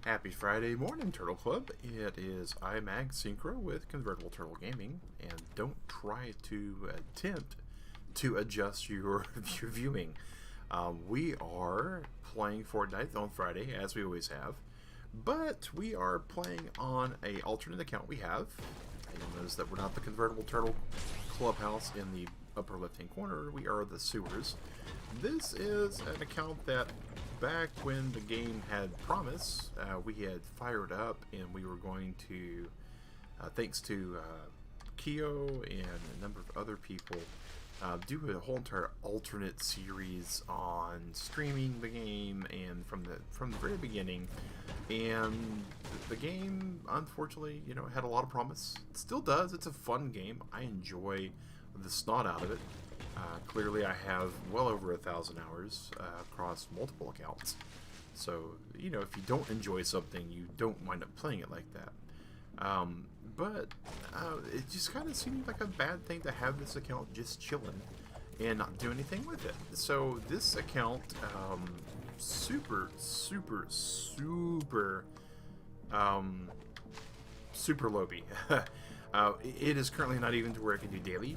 Happy Friday morning, Turtle Club. It is iMag Synchro with Convertible Turtle Gaming, and don't try to attempt to adjust your viewing. We are playing Fortnite on Friday, as we always have, but we are playing on a alternate account we have. You'll notice that we're not the Convertible Turtle Clubhouse in the upper left-hand corner. We are the sewers. This is an account that back when the game had promise, we had fired up, and we were going to, thanks to Kyo and a number of other people, do a whole entire alternate series on streaming the game and from the very beginning. And the game, unfortunately, had a lot of promise. It still does. It's a fun game. I enjoy the snot out of it. Clearly, I have well over 1,000 hours across multiple accounts. So, if you don't enjoy something, you don't wind up playing it like that. But it just kind of seemed like a bad thing to have this account just chilling and not do anything with it. So this account, super lobby. It is currently not even to where I can do daily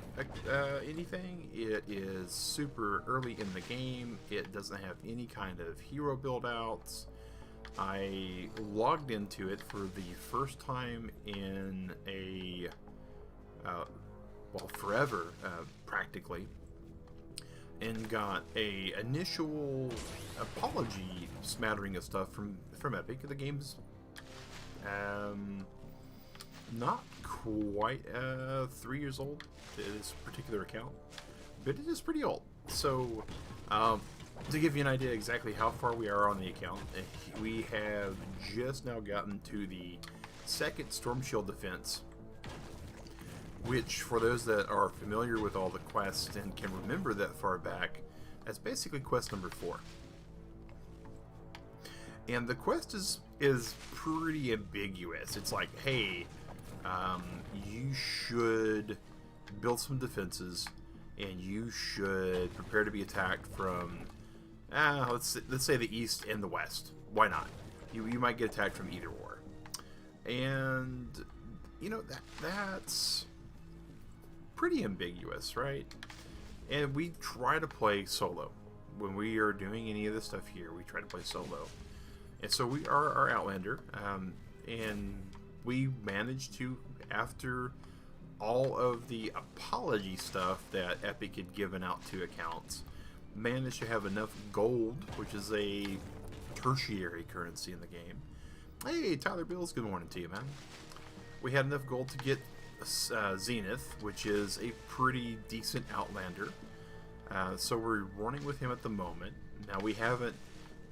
anything. It is super early in the game. It doesn't have any kind of hero build outs. I logged into it for the first time in forever, practically, and got a initial apology smattering of stuff from Epic. The game's not quite 3 years old, this particular account, but it is pretty old. So to give you an idea exactly how far we are on the account, we have just now gotten to the second Storm Shield defense, which, for those that are familiar with all the quests and can remember that far back, that's basically quest number 4. And the quest is pretty ambiguous. It's like, hey, you should build some defenses, and you should prepare to be attacked from let's say the east and the west. Why not? You might get attacked from either or. And that's pretty ambiguous, right? And we try to play solo. When we are doing any of this stuff here, we try to play solo. And so we are our Outlander, and we managed to, after all of the apology stuff that Epic had given out to accounts, managed to have enough gold, which is a tertiary currency in the game. Hey, Tyler Bills, good morning to you, man. We had enough gold to get Zenith, which is a pretty decent Outlander. So we're running with him at the moment. Now, we haven't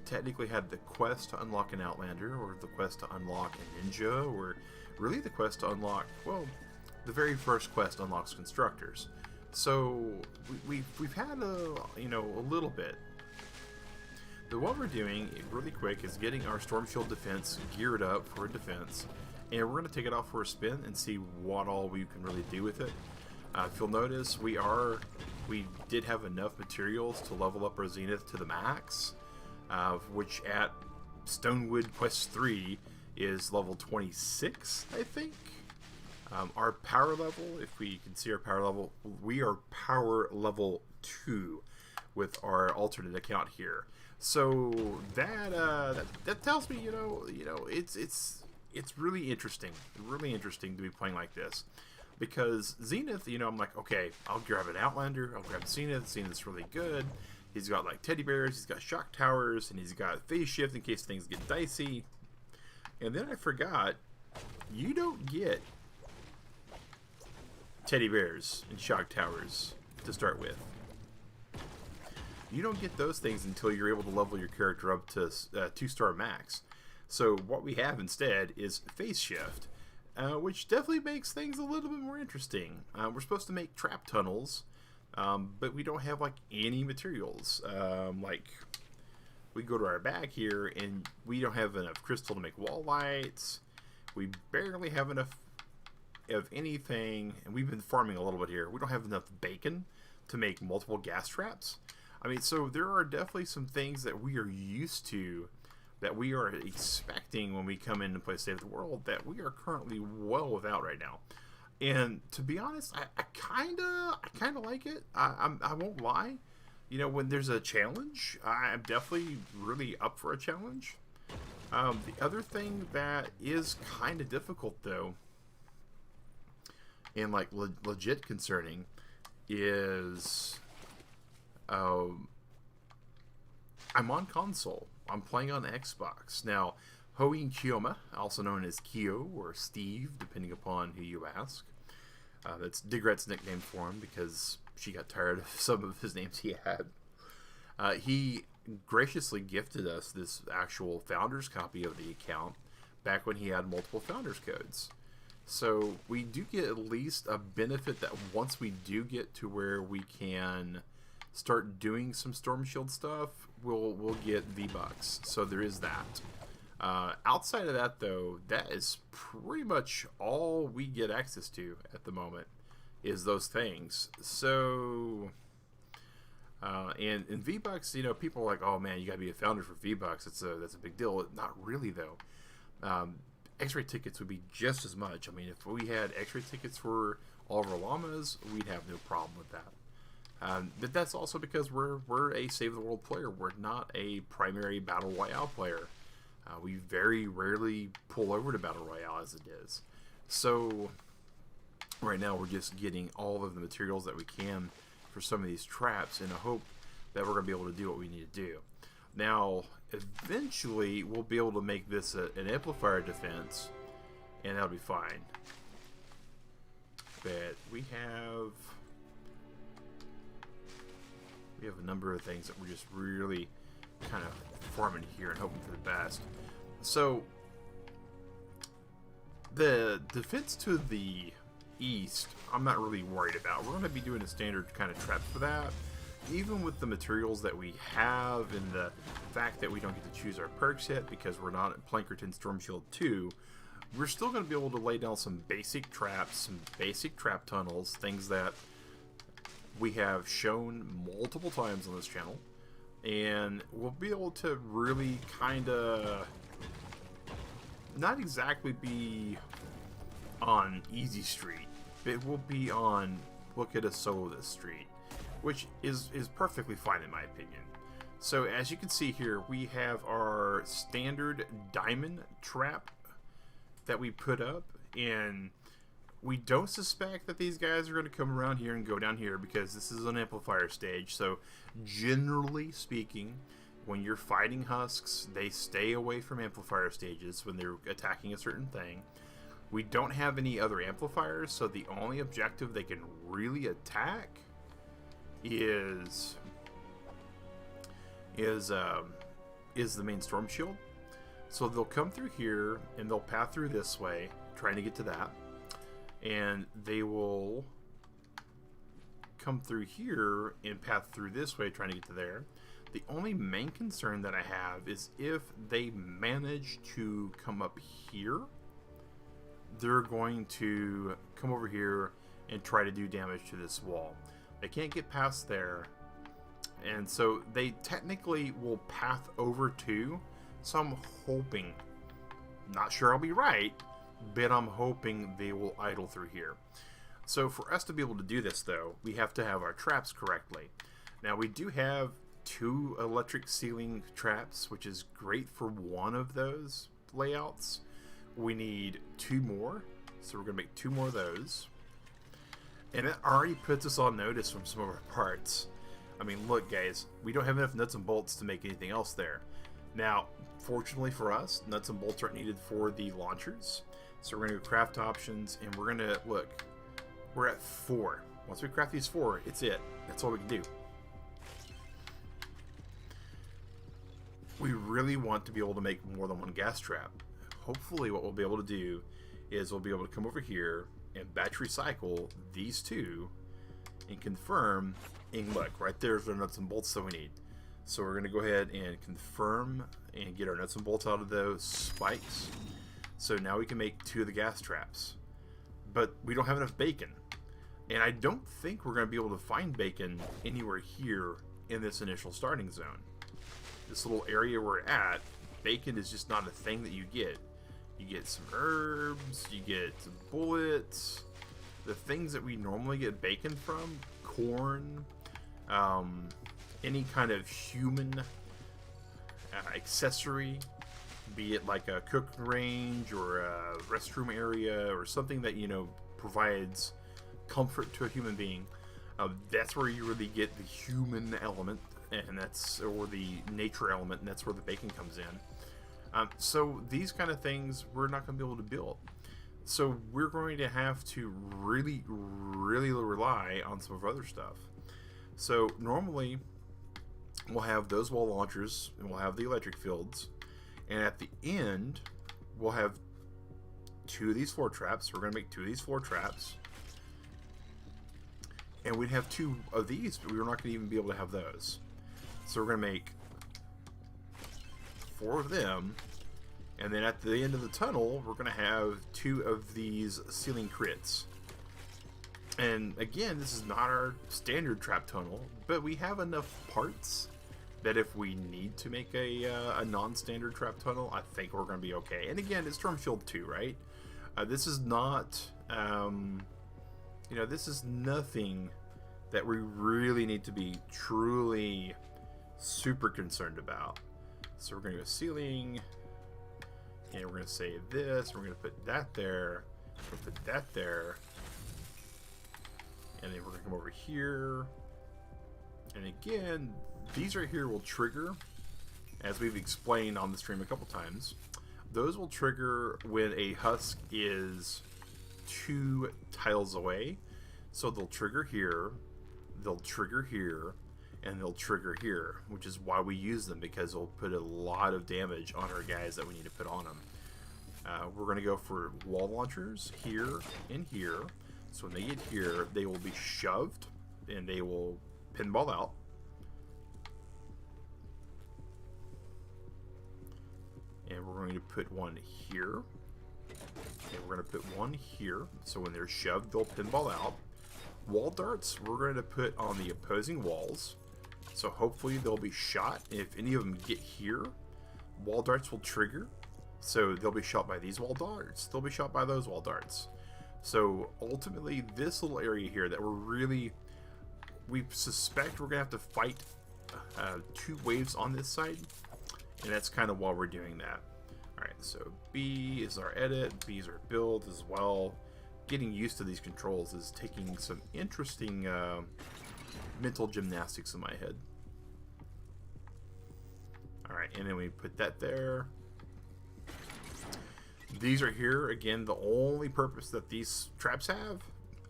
technically had the quest to unlock an Outlander, or the quest to unlock a Ninja, or really the quest to unlock, well, the very first quest unlocks Constructors. So we've had a little bit. But what we're doing really quick is getting our Storm Shield defense geared up for a defense, and we're going to take it off for a spin and see what all we can really do with it. If you'll notice, we did have enough materials to level up our Zenith to the max, which at Stonewood Quest 3 is level 26, I think. Our power level, if we can see our power level, we are power level 2 with our alternate account here. So that tells me, it's really interesting to be playing like this, because Zenith, I'm like, okay, I'll grab an Outlander, I'll grab Zenith. Zenith's really good. He's got like teddy bears, he's got shock towers, and he's got phase shift in case things get dicey. And then I forgot, you don't get teddy bears and shock towers to start with. You don't get those things until you're able to level your character up to 2-star max. So what we have instead is phase shift, which definitely makes things a little bit more interesting. We're supposed to make trap tunnels, but we don't have like any materials. Like, we go to our bag here and we don't have enough crystal to make wall lights. We barely have enough of anything, and we've been farming a little bit here. We don't have enough bacon to make multiple gas traps. I mean, so there are definitely some things that we are used to that we are expecting when we come in and play Save the World that we are currently well without right now. And to be honest, I kind of like it. I won't lie. You know, when there's a challenge, I'm definitely really up for a challenge. The other thing that is kind of difficult, though, and like legit concerning, is I'm on console. I'm playing on Xbox. Now, Hououin Kyouma, also known as Kyo or Steve, depending upon who you ask. That's Digret's nickname for him because she got tired of some of his names he had. He graciously gifted us this actual founder's copy of the account back when he had multiple founder's codes. So we do get at least a benefit that once we do get to where we can start doing some Storm Shield stuff, we'll get V-Bucks. So there is that. Outside of that, though, that is pretty much all we get access to at the moment is those things. So, and in V-Bucks, you know, people are like, oh man, you gotta be a founder for V-Bucks. That's a big deal. Not really, though. X-ray tickets would be just as much. I mean, if we had X-ray tickets for all of our llamas, we'd have no problem with that. But that's also because we're a Save the World player. We're not a primary Battle Royale player. We very rarely pull over to Battle Royale as it is. So right now we're just getting all of the materials that we can for some of these traps in a hope that we're going to be able to do what we need to do. Now, eventually we'll be able to make this an amplifier defense, and that'll be fine. But we have a number of things that we're just really kind of farming here and hoping for the best. So the defense to the east, I'm not really worried about. We're going to be doing a standard kind of trap for that. Even with the materials that we have and the fact that we don't get to choose our perks yet because we're not at Plankerton Storm Shield 2, we're still going to be able to lay down some basic traps, some basic trap tunnels, things that we have shown multiple times on this channel. And we'll be able to really kind of not exactly be on easy street, but we'll be on look at us solo this street, which is perfectly fine in my opinion. So as you can see here, we have our standard diamond trap that we put up, and we don't suspect that these guys are going to come around here and go down here because this is an amplifier stage. So generally speaking, when you're fighting husks, they stay away from amplifier stages when they're attacking a certain thing. We don't have any other amplifiers, so the only objective they can really attack is the main storm shield. So they'll come through here and they'll path through this way, trying to get to that. And they will come through here and path through this way, trying to get to there. The only main concern that I have is if they manage to come up here, they're going to come over here and try to do damage to this wall. They can't get past there, and so they technically will path over to. So I'm hoping, not sure I'll be right, but I'm hoping they will idle through here. So for us to be able to do this, though, we have to have our traps correctly. Now we do have 2 electric ceiling traps, which is great for one of those layouts. We need 2 more, so we're going to make 2 more of those. And it already puts us on notice from some of our parts. I mean, look guys, we don't have enough nuts and bolts to make anything else there. Now, fortunately for us, nuts and bolts aren't needed for the launchers. So we're going to go craft options, and we're going to, look, we're at 4. Once we craft these 4, it's it. That's all we can do. We really want to be able to make more than 1 gas trap. Hopefully what we'll be able to do is we'll be able to come over here and batch recycle these 2 and confirm, and look, right there's our nuts and bolts that we need. So we're going to go ahead and confirm and get our nuts and bolts out of those spikes. So now we can make 2 of the gas traps. But we don't have enough bacon. And I don't think we're going to be able to find bacon anywhere here in this initial starting zone. This little area we're at bacon is just not a thing that you get. You get some herbs, you get some bullets, the things that we normally get bacon from, corn, any kind of human accessory, be it like a cooking range or a restroom area or something that, you know, provides comfort to a human being. That's where you really get the human element, and that's, or the nature element, and that's where the bacon comes in. So these kind of things we're not going to be able to build. So we're going to have to really, really rely on some of other stuff. So normally we'll have those wall launchers, and we'll have the electric fields, and at the end we'll have 2 of these floor traps. We're going to make 2 of these floor traps. And we'd have 2 of these, but we're not going to even be able to have those. So we're going to make 4 of them. And then at the end of the tunnel, we're going to have 2 of these ceiling crits. And again, this is not our standard trap tunnel, but we have enough parts that if we need to make a non-standard trap tunnel, I think we're going to be okay. And again, it's Stormfield 2, right? This is not... you know, this is nothing that we really need to be truly super concerned about. So we're going to go ceiling, and we're going to save this. We're going to put that there. We're going to put that there. And then we're going to come over here. And again, these right here will trigger, as we've explained on the stream a couple times. Those will trigger when a husk is 2 tiles away. So they'll trigger here, they'll trigger here, and they'll trigger here, which is why we use them, because they'll put a lot of damage on our guys that we need to put on them. We're going to go for wall launchers here and here. So when they get here, they will be shoved and they will pinball out. And we're going to put one here. And we're going to put one here, so when they're shoved, they'll pinball out. Wall darts, we're going to put on the opposing walls, so hopefully they'll be shot. If any of them get here, wall darts will trigger, so they'll be shot by these wall darts. They'll be shot by those wall darts. So ultimately, this little area here that we suspect we're going to have to fight 2 waves on this side, and that's kind of why we're doing that. Alright, so B is our edit, B is our build as well. Getting used to these controls is taking some interesting mental gymnastics in my head. Alright, and then we put that there. These are here. Again, the only purpose that these traps have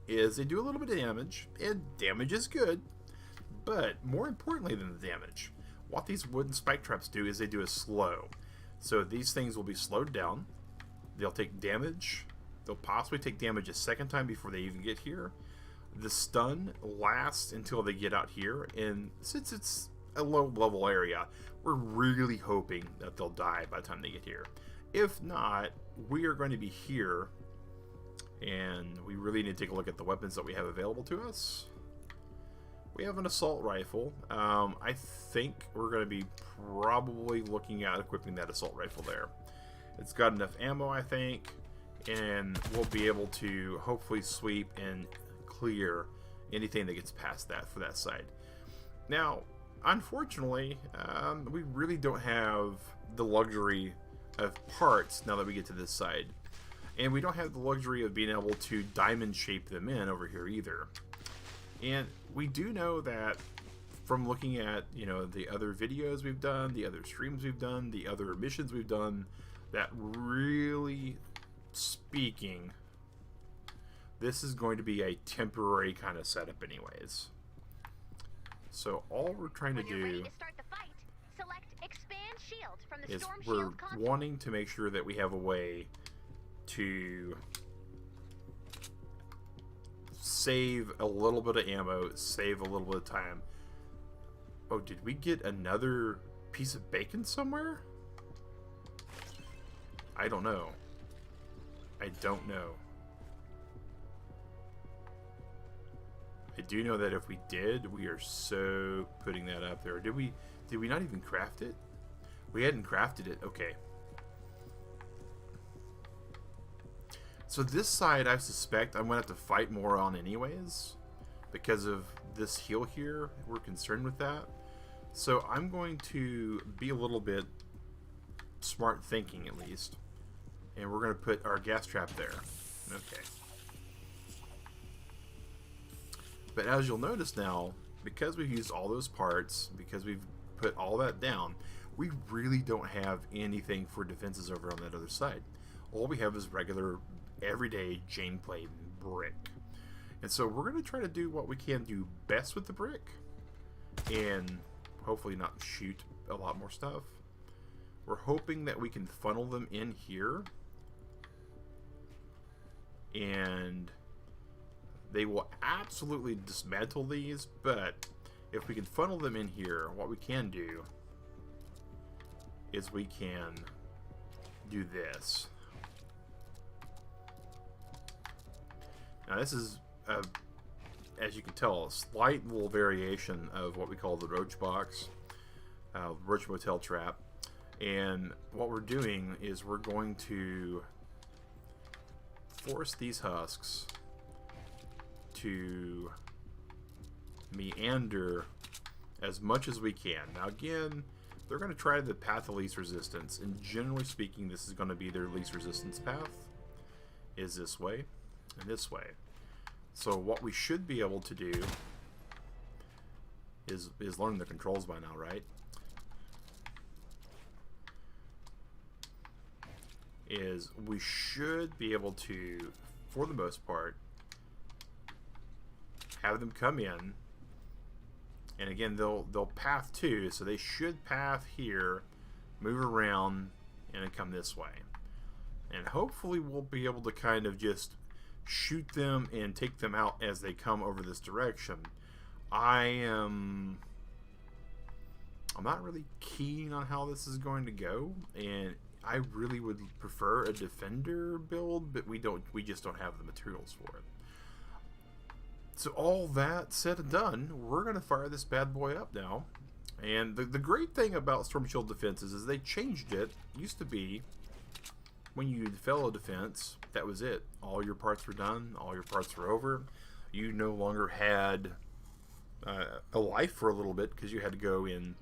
is they do a little bit of damage, and damage is good, but more importantly than the damage, what these wooden spike traps do is they do a slow. So these things will be slowed down. They'll take damage. They'll possibly take damage a second time before they even get here. The stun lasts until they get out here, and since it's a low level area, we're really hoping that they'll die by the time they get here. If not, we are going to be here, and we really need to take a look at the weapons that we have available to us. We have an assault rifle. I think we're going to be probably looking at equipping that assault rifle there. It's got enough ammo, I think, and we'll be able to hopefully sweep and clear anything that gets past that for that side. Now, unfortunately, we really don't have the luxury of parts now that we get to this side. And we don't have the luxury of being able to diamond shape them in over here either. And we do know that from looking at, you know, the other videos we've done, the other streams we've done, the other missions we've done, that really speaking, this is going to be a temporary kind of setup anyways. So all we're trying to do is we're wanting to make sure that we have a way to save a little bit of ammo, save a little bit of time. Oh, did we get another piece of bacon somewhere? I don't know. I don't know. I do know that if we did, we are so putting that up there. Did we not even craft it? We hadn't crafted it. Okay. So this side, I suspect I'm going to have to fight more on anyways. Because of this heal here. We're concerned with that. So I'm going to be a little bit smart thinking at least. And we're going to put our gas trap there. Okay. But as you'll notice now, because we've used all those parts, because we've put all that down, we really don't have anything for defenses over on that other side. All we have is regular, everyday chain plate brick. And so we're going to try to do what we can do best with the brick. And hopefully not shoot a lot more stuff. We're hoping that we can funnel them in here. And they will absolutely dismantle these, but if we can funnel them in here, what we can do is we can do this. Now this is, as you can tell, a slight little variation of what we call the roach box, roach motel trap. And what we're doing is we're going to force these husks to meander as much as we can. Now again, they're going to try the path of least resistance, and generally speaking this is going to be their least resistance path, is this way and this way. So what we should be able to do is learn the controls by now, right? Is we should be able to, for the most part, have them come in, and again they'll path too, so they should path here, move around, and then come this way. And hopefully we'll be able to kind of just shoot them and take them out as they come over this direction. I'm not really keen on how this is going to go, and I really would prefer a defender build, but we just don't have the materials for it. So all that said and done, we're going to fire this bad boy up now. And the great thing about Storm Shield defenses is they changed it. It used to be when you fell a defense, that was it. All your parts were done. All your parts were over. You no longer had a life for a little bit because you had to go and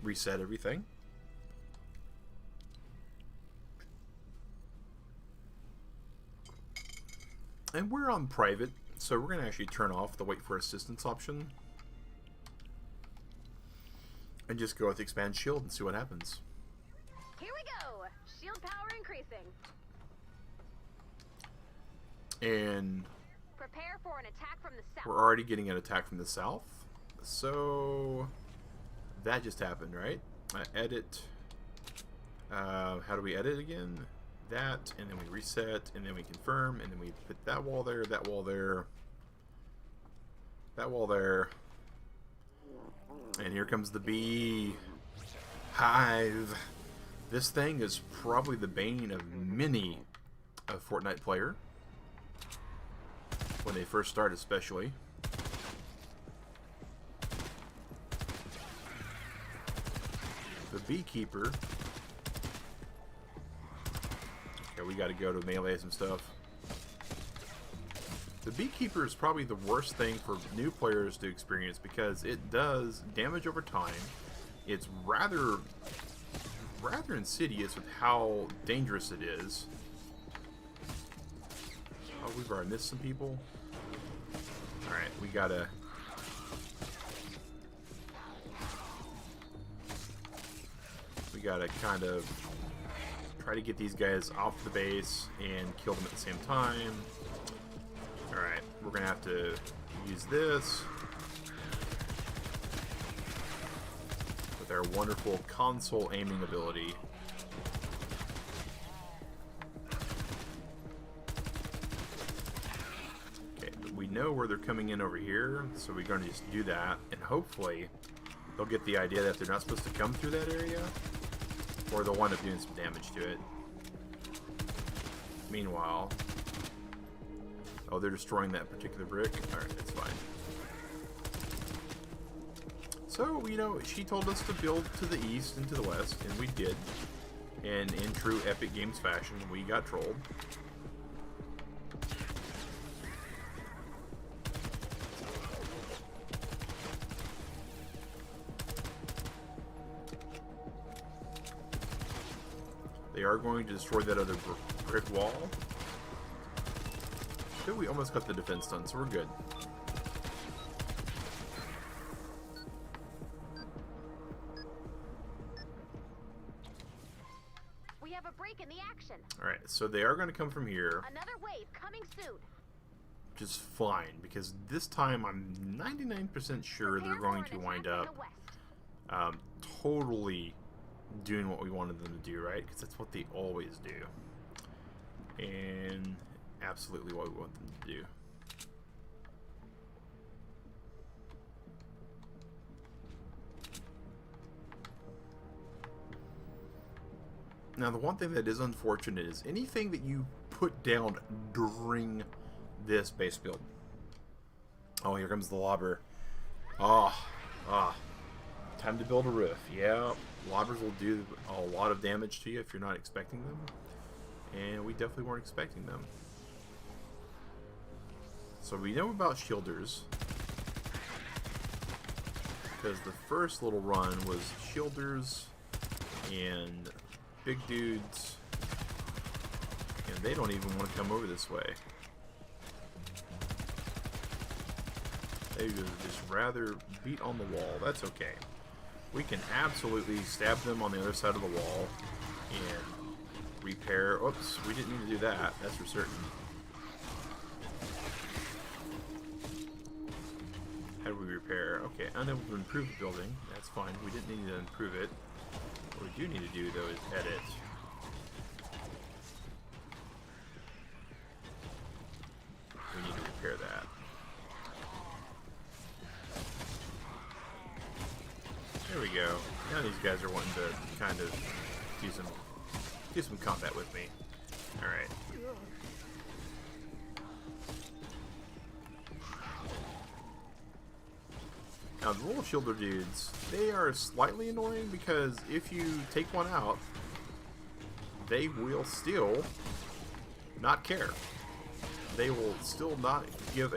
reset everything. And we're on private, so we're going to actually turn off the wait for assistance option and just go with expand shield and see what happens. Here we go. Shield power increasing. And prepare for an attack from the south. We're already getting an attack from the south. So that just happened, right? Edit. How do we edit again? That, and then we reset, and then we confirm, and then we put that wall there, that wall there, that wall there. And here comes the bee hive. This thing is probably the bane of many a Fortnite player. When they first start, especially. The beekeeper. Okay, we gotta go to melee some stuff. The beekeeper is probably the worst thing for new players to experience because it does damage over time. It's rather insidious with how dangerous it is. Oh, we've already missed some people. Alright, we gotta... kind of try to get these guys off the base and kill them at the same time. Alright, we're gonna have to use this with our wonderful console aiming ability. Okay, but we know where they're coming in over here, so we're gonna just do that, and hopefully they'll get the idea that they're not supposed to come through that area, or they'll wind up doing some damage to it. Meanwhile... Oh, they're destroying that particular brick? Alright, that's fine. So, you know, she told us to build to the east and to the west, and we did. And in true Epic Games fashion, we got trolled. They are going to destroy that other brick wall. But we almost got the defense done, so we're good. We have a break in the action. Alright, so they are going to come from here. Another wave coming soon. Which is fine, because this time I'm 99% sure they're going to wind up totally doing what we wanted them to do, right? Because that's what they always do. And absolutely what we want them to do. Now, the one thing that is unfortunate is anything that you put down during this base build. Oh, here comes the lobber. Time to build a roof. Yeah, lobbers will do a lot of damage to you if you're not expecting them. And we definitely weren't expecting them. So we know about shielders. Because the first little run was shielders and big dudes. And they don't even want to come over this way. They would just rather beat on the wall. That's okay. We can absolutely stab them on the other side of the wall and repair. Oops, we didn't need to do that. That's for certain. How do we repair? Okay, unable to improve the building. That's fine. We didn't need to improve it. What we do need to do, though, is edit. We need to repair that. There we go. Now these guys are wanting to kind of do some combat with me. Alright. Now the little shielder dudes, they are slightly annoying because if you take one out, they will still not care. They will still not give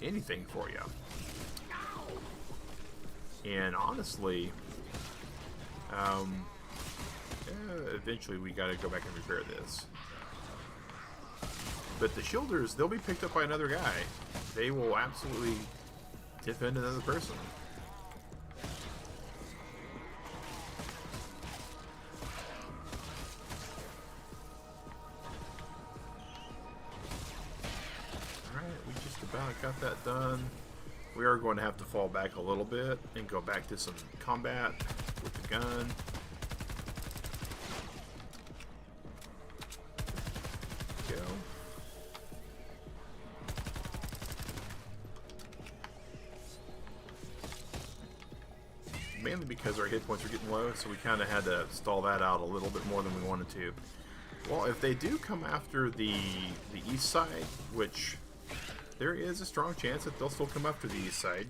anything for you. And honestly, eventually we gotta go back and repair this. But the shielders, they'll be picked up by another guy. They will absolutely defend another person. Alright, we just about got that done. We are going to have to fall back a little bit and go back to some combat with the gun. Go. Mainly because our hit points are getting low, so we kind of had to stall that out a little bit more than we wanted to. Well, if they do come after the east side, which there is a strong chance that they'll still come after the east side.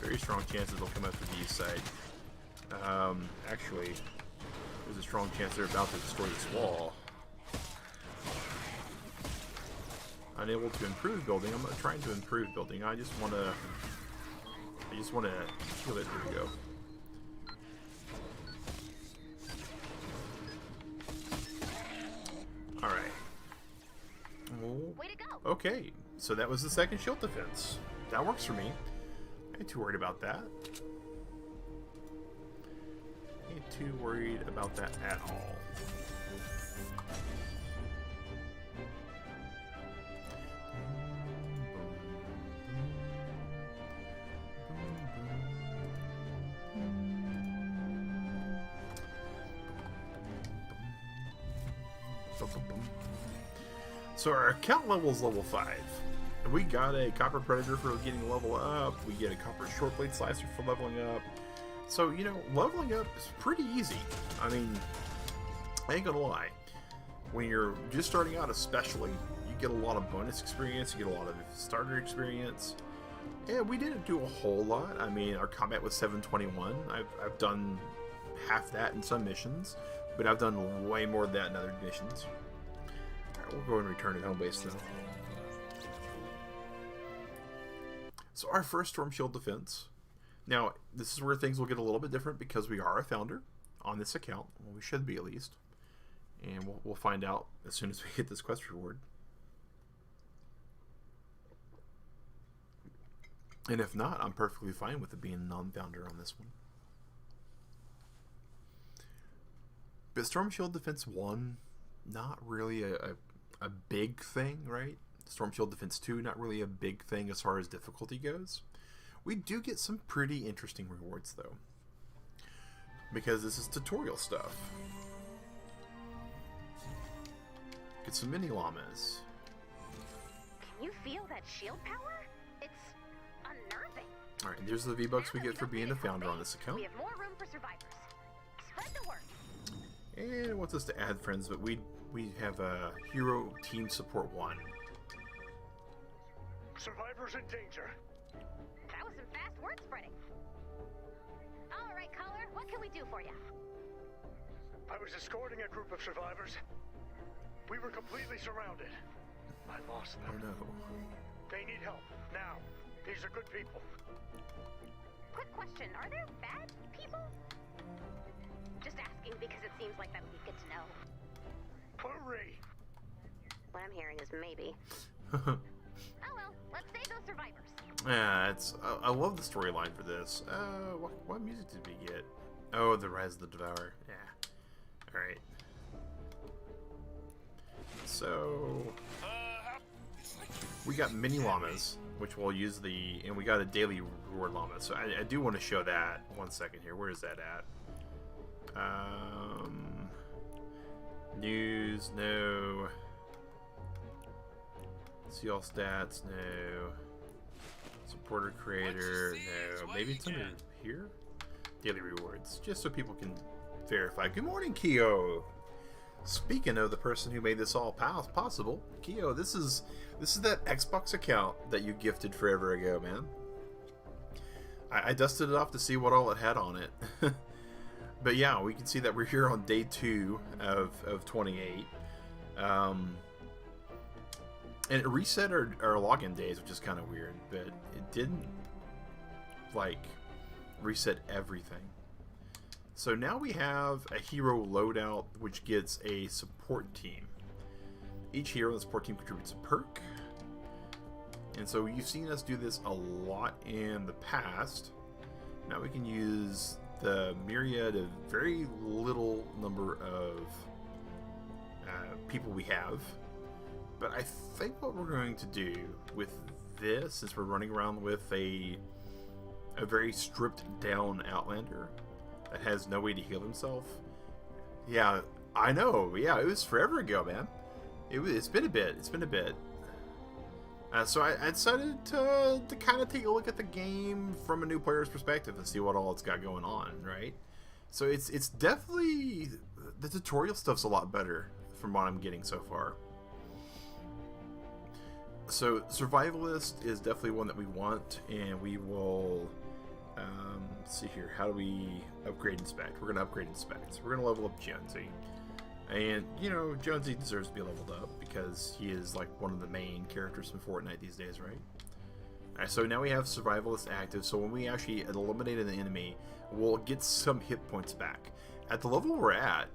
Very strong chance that they'll come after the east side. Actually, there's a strong chance they're about to destroy this wall. Unable to improve building. I'm not trying to improve building. I just want to kill it. Here we go. Alright. Way to go. Okay, so that was the second shield defense. That works for me. I ain't too worried about that. Ain't too worried about that at all. So our account level is level 5. We got a copper predator for getting a level up. We get a copper short blade slicer for leveling up. So, you know, leveling up is pretty easy. I mean, I ain't gonna lie. when you're just starting out especially, you get a lot of bonus experience, you get a lot of starter experience. And we didn't do a whole lot. I mean, our combat was 721. I've done half that in some missions, but I've done way more than that in other missions. Alright, we'll go and return to home base now. So our first Storm Shield defense. Now, this is where things will get a little bit different because we are a founder on this account. Well, we should be at least. And we'll find out as soon as we hit this quest reward. And if not, I'm perfectly fine with it being non-founder on this one. But Storm Shield Defense 1, not really a big thing, right? Storm Shield Defense 2, not really a big thing as far as difficulty goes. We do get some pretty interesting rewards, though. Because this is tutorial stuff. Get some mini llamas. Can you feel that shield power? It's unnerving. Alright, there's the V-Bucks we get for being a founder on this account. We have more room for survivors. Spread the word. And it wants us to add friends, but we have a hero team support 1. Survivors in danger. That was some fast word spreading. All right, caller, what can we do for you? I was escorting a group of survivors. We were completely surrounded. I lost them. Oh no. They need help, now. These are good people. Quick question, are there bad people? Just asking because it seems like that would be good to know. Hurry! What I'm hearing is maybe. Oh well, let's save those survivors. Yeah, I love the storyline for this. What music did we get? Oh, the Rise of the Devourer. Yeah. Alright. So we got mini llamas, which we'll use and we got a daily reward llama. So I do want to show that. 1 second here. Where is that at? News, no. See all stats, no. Supporter creator, no. Maybe it's under here? Daily rewards, just so people can verify. Good morning, Kyo. Speaking of the person who made this all possible, Kyo, this is that Xbox account that you gifted forever ago, man. I dusted it off to see what all it had on it. But yeah, we can see that we're here on day 2 of 28. And it reset our login days, which is kind of weird, but it didn't, like, reset everything. So now we have a hero loadout, which gets a support team. Each hero in the support team contributes a perk. And so you've seen us do this a lot in the past. Now we can use the myriad of very little number of people we have. But I think what we're going to do with this is we're running around with a very stripped down Outlander that has no way to heal himself. Yeah, I know. Yeah, it was forever ago, man. It's been a bit. It's been a bit. So I decided to kind of take a look at the game from a new player's perspective and see what all it's got going on, right? So it's definitely, the tutorial stuff's a lot better from what I'm getting so far. So Survivalist is definitely one that we want, and we will, let's see here, how do we upgrade Inspect? We're going to upgrade Inspect. We're going to level up Jonesy. And, you know, Jonesy deserves to be leveled up because he is, like, one of the main characters in Fortnite these days, right? Alright, so now we have Survivalist active, so when we actually eliminate an enemy, we'll get some hit points back. At the level we're at,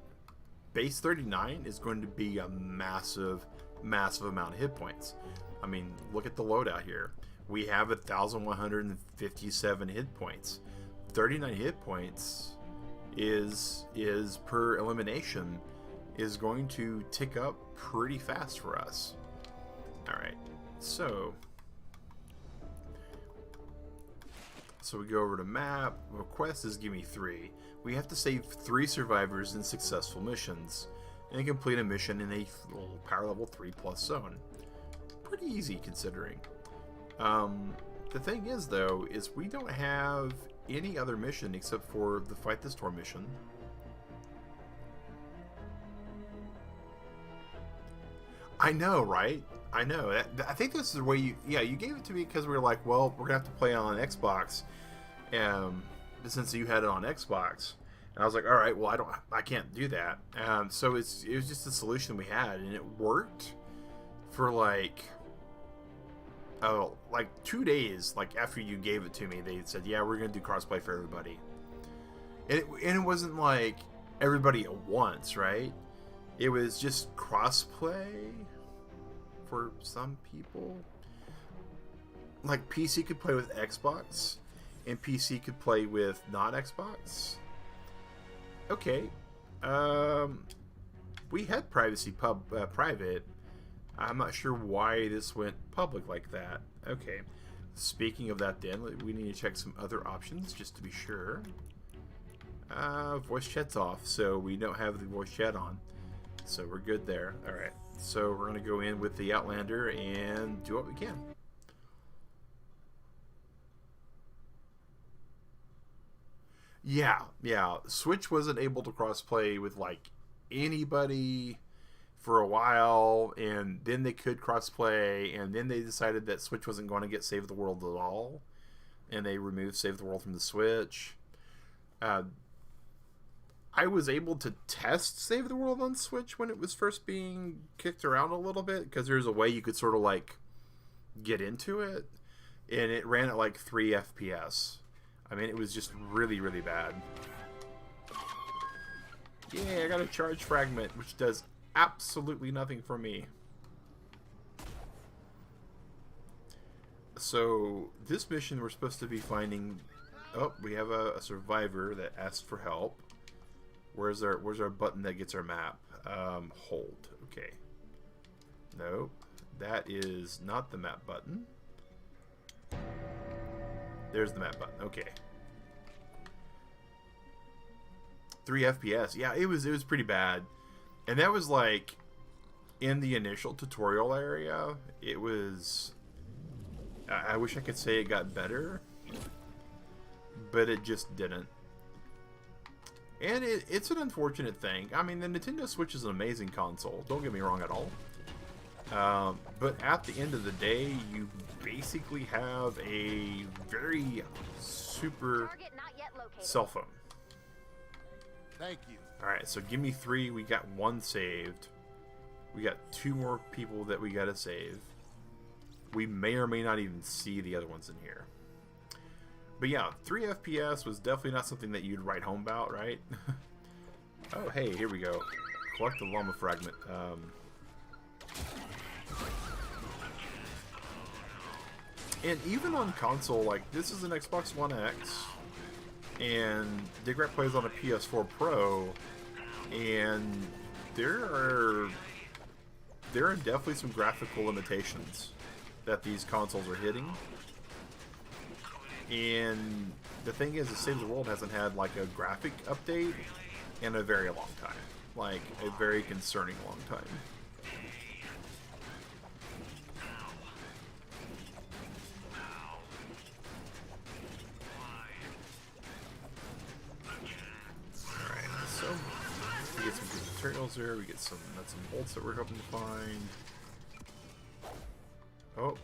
base 39 is going to be a massive, massive amount of hit points. I mean, look at the loadout here. We have 1,157 hit points. 39 hit points is per elimination is going to tick up pretty fast for us. Alright, so we go over to map. Request is give me 3. We have to save 3 survivors in successful missions and complete a mission in a power level 3+ zone. Pretty easy considering. The thing is, though, is we don't have any other mission except for the Fight the Storm mission. I know, right? I know. I think this is the way you... Yeah, you gave it to me because we were like, well, we're going to have to play on Xbox. Since you had it on Xbox. And I was like, all right, well, I can't do that. So it was just the solution we had. And it worked for like 2 days. Like after you gave it to me, they said, yeah, we're going to do crossplay for everybody. And it wasn't like everybody at once, right? It was just crossplay for some people. Like PC could play with Xbox, and PC could play with not Xbox. Okay. We had privacy private. I'm not sure why this went public like that. Okay. Speaking of that, then we need to check some other options just to be sure. Voice chat's off, so we don't have the voice chat on. So we're good there. Alright, so we're going to go in with the Outlander and do what we can. Yeah. Switch wasn't able to crossplay with like anybody for a while, and then they could crossplay, and then they decided that Switch wasn't going to get Save the World at all, and they removed Save the World from the Switch. I was able to test Save the World on Switch when it was first being kicked around a little bit, because there's a way you could sort of like get into it, and it ran at like 3 FPS. I mean, it was just really, really bad. Yeah, I got a charge fragment, which does absolutely nothing for me. So, this mission we're supposed to be finding... Oh, we have a survivor that asked for help. Where's our button that gets our map? Hold. Okay. Nope. That is not the map button. There's the map button. Okay. 3 FPS. Yeah, it was pretty bad. And that was like in the initial tutorial area. It was... I wish I could say it got better, but it just didn't. And it's an unfortunate thing. I mean, the Nintendo Switch is an amazing console. Don't get me wrong at all. But at the end of the day, you basically have a very super cell phone. Thank you. Alright, so give me 3. We got 1 saved. We got 2 more people that we gotta save. We may or may not even see the other ones in here. But yeah, 3 FPS was definitely not something that you'd write home about, right? Oh, hey, here we go. Collect the llama fragment. And even on console, like, this is an Xbox One X, and Dig Rat plays on a PS4 Pro, and there are definitely some graphical limitations that these consoles are hitting. And the thing is, the Save the World hasn't had like a graphic update in a very long time. Like, a very concerning long time. Alright, so we get some good materials there, we get some nuts and bolts that we're hoping to find. Oh.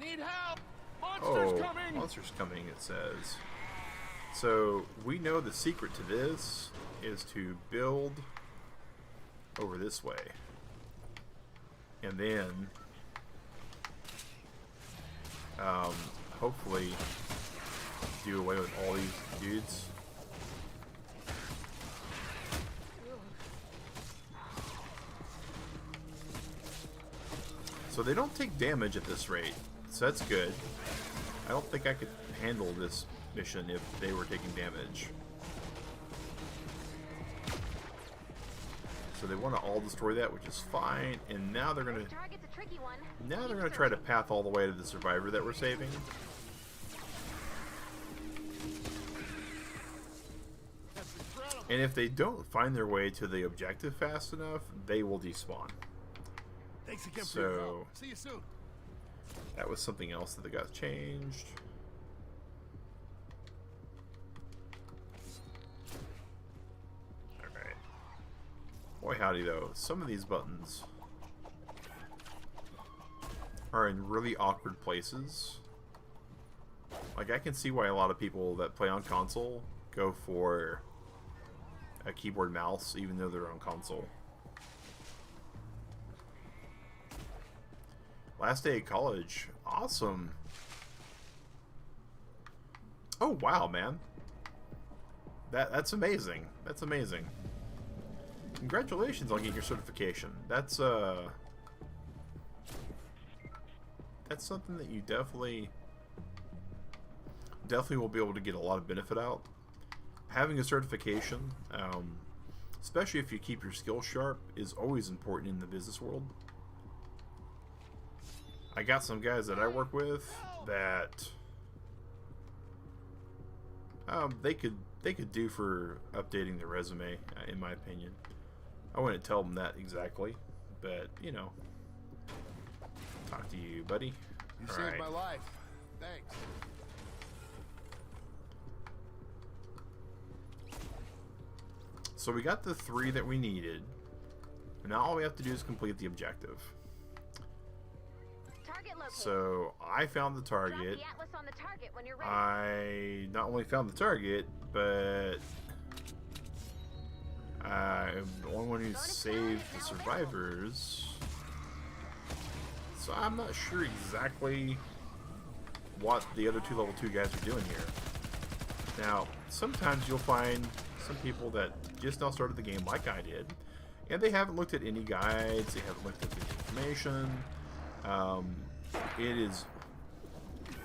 Need help! Monsters coming! Monsters coming, it says. So, we know the secret to this is to build over this way. And then, hopefully, do away with all these dudes. So they don't take damage at this rate, so that's good. I don't think I could handle this mission if they were taking damage. So they want to all destroy that, which is fine. And now they're gonna try to path all the way to the survivor that we're saving. And if they don't find their way to the objective fast enough, they will despawn. Thanks again for your help. So See you soon. that was something else that got changed. Alright. Boy howdy though, some of these buttons are in really awkward places. Like, I can see why a lot of people that play on console go for a keyboard mouse, even though they're on console. Last day of college. Awesome. Oh, wow, man. That's amazing. That's amazing. Congratulations on getting your certification. That's something that you definitely will be able to get a lot of benefit out. Having a certification, especially if you keep your skills sharp, is always important in the business world. I got some guys that I work with that they could do for updating their resume, in my opinion. I wouldn't tell them that exactly, but you know. Talk to you, buddy. You saved my life. Thanks. So we got the 3 that we needed. Now all we have to do is complete the objective. Target located. So I found the target. Drop the atlas on the target when you're ready. I not only found the target, but I'm the only one who saved the survivors. So I'm not sure exactly what the other 2 level 2 guys are doing here. Now, sometimes you'll find some people that just now started the game like I did, and they haven't looked at any guides, they haven't looked at the information. It is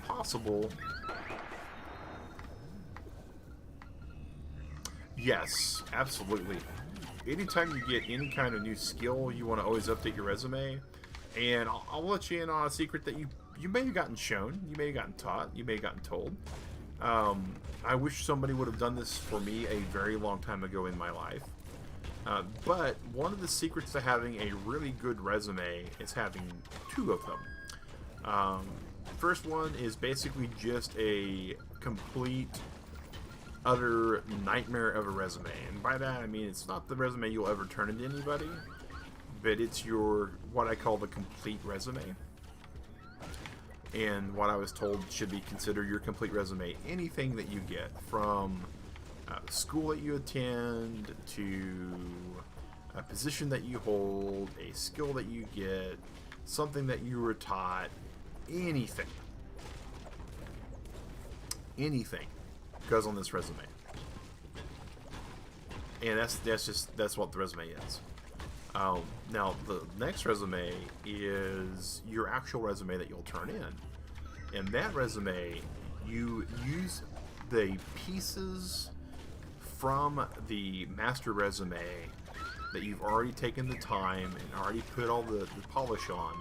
possible. Yes, absolutely. Anytime you get any kind of new skill, you want to always update your resume. And I'll let you in on a secret that you may have gotten shown, you may have gotten taught, you may have gotten told. I wish somebody would have done this for me a very long time ago in my life. But one of the secrets to having a really good resume is having 2 of them. First one is basically just a complete, utter nightmare of a resume. And by that I mean it's not the resume you'll ever turn into anybody, but it's your, what I call the complete resume. And what I was told should be considered your complete resume. Anything that you get, from school that you attend, to a position that you hold, a skill that you get, something that you were taught, anything goes on this resume. And that's what the resume is. Now, the next resume is your actual resume that you'll turn in. And that resume, you use the pieces from the master resume that you've already taken the time and already put all the polish on,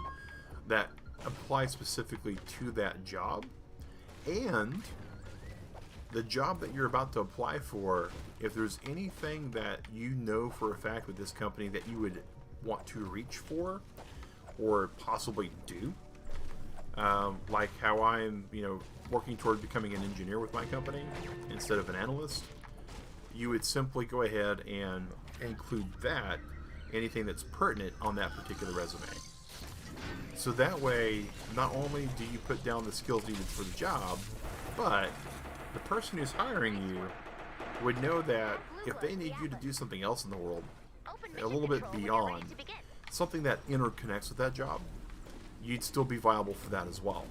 that apply specifically to that job. And the job that you're about to apply for, if there's anything that you know for a fact with this company that you would want to reach for or possibly do, like how I'm, working toward becoming an engineer with my company instead of an analyst, you would simply go ahead and include that, anything that's pertinent on that particular resume. So that way, not only do you put down the skills needed for the job, but the person who's hiring you would know that if they need you to do something else in the world, a little bit beyond, something that interconnects with that job, you'd still be viable for that as well.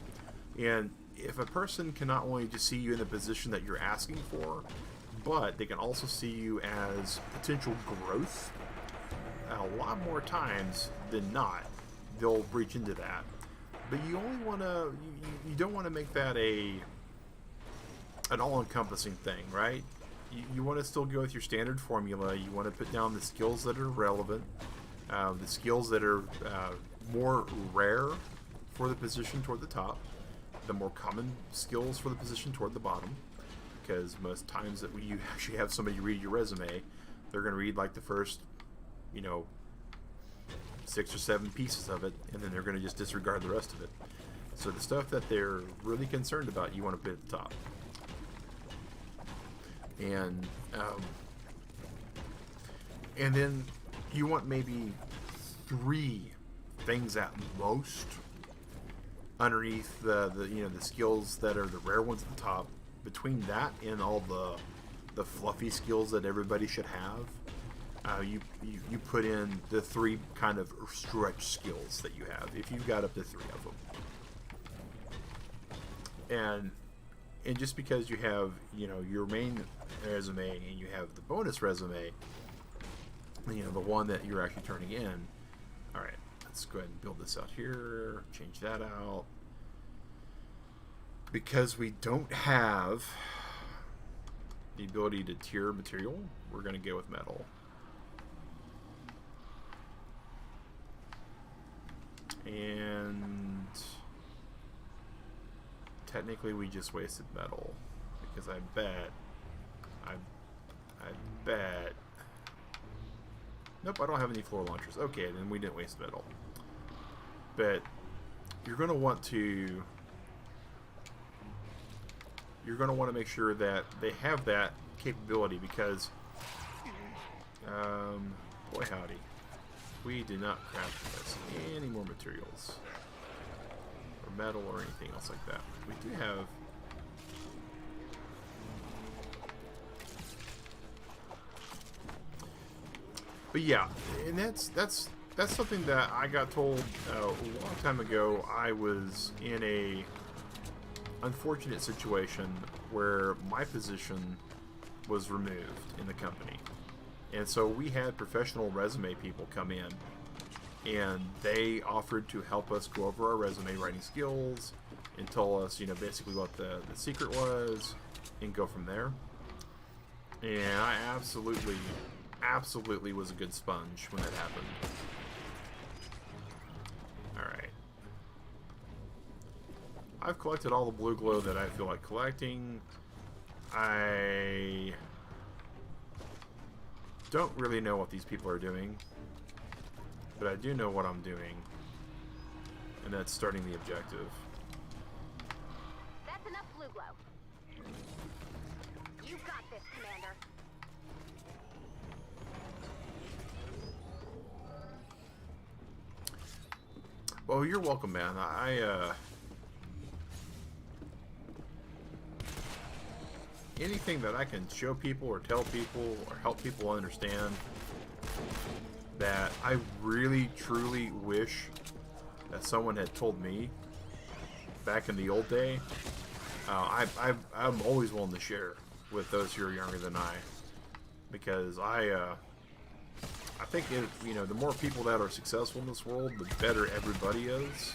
And if a person can not only just see you in the position that you're asking for, but they can also see you as potential growth, a lot more times than not, they'll reach into that. But you only want to, you don't want to make that an all-encompassing thing, right? You want to still go with your standard formula. You want to put down the skills that are relevant, the skills that are more rare for the position toward the top, the more common skills for the position toward the bottom. Because most times that you actually have somebody read your resume, they're going to read like the first, 6 or 7 pieces of it, and then they're going to just disregard the rest of it. So the stuff that they're really concerned about, you want to put at the top. And then you want maybe 3 things at most underneath the the skills that are the rare ones at the top, between that and all the fluffy skills that everybody should have, you put in the 3 kind of stretch skills that you have, if you've got up to 3 of them. And just because you have your main resume and you have the bonus resume, the one that you're actually turning in. All right, let's go ahead and build this out here, change that out, because we don't have the ability to tier material. We're going to go with metal. And technically we just wasted metal, because I bet nope, I don't have any floor launchers. Okay, then we didn't waste metal. But you're going to want to make sure that they have that capability, because boy howdy, we did not craft this any more materials or metal or anything else like that. We do have but yeah, and that's something that I got told a long time ago. I was in a unfortunate situation where my position was removed in the company, and so we had professional resume people come in, and they offered to help us go over our resume writing skills and tell us, basically what the secret was, and go from there. And I absolutely was a good sponge when that happened. Alright. I've collected all the blue glow that I feel like collecting. I don't really know what these people are doing, but I do know what I'm doing, and that's starting the objective. That's enough blue glow. You got this, Commander. Well, you're welcome, man. Anything that I can show people or tell people or help people understand that I really, truly wish that someone had told me back in the old day, I'm always willing to share with those who are younger than I, because I think the more people that are successful in this world, the better everybody is,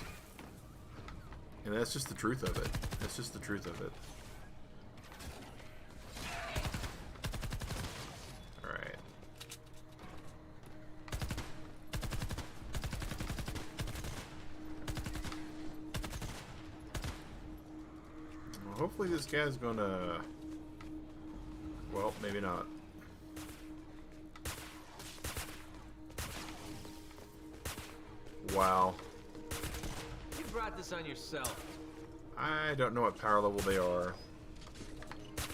and that's just the truth of it. That's just the truth of it. All right. Well, hopefully this guy's gonna. Well, maybe not. Wow. You brought this on yourself. I don't know what power level they are.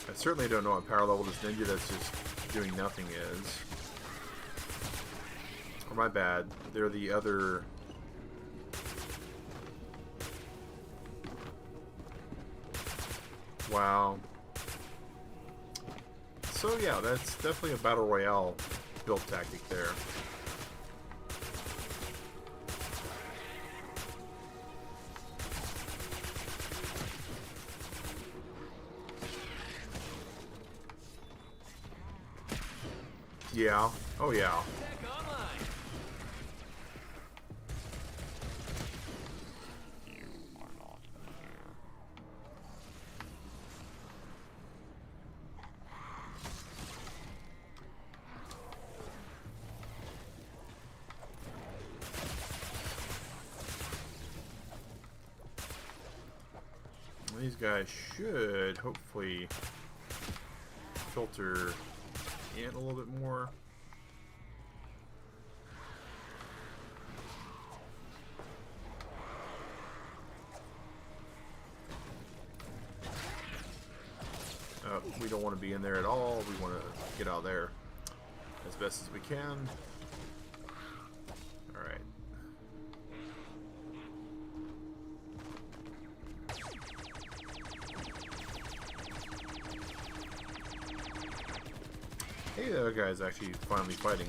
I certainly don't know what power level this ninja that's just doing nothing is. Or my bad. They're the other... Wow. So yeah, that's definitely a battle royale build tactic there. Yeah. Oh yeah. Tech online. These guys should hopefully filter in a little bit more. We don't want to be in there at all. We want to get out there as best as we can. Alright. Hey, that guy's actually finally fighting.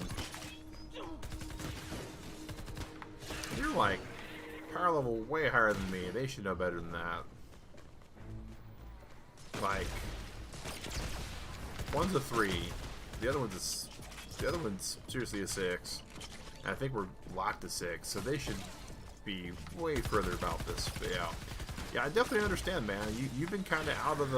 You're like power level way higher than me. They should know better than that. Like, one's a 3, the other one's seriously a 6. And I think we're locked to 6, so they should be way further about this. But yeah, I definitely understand, man. You've been kind of out of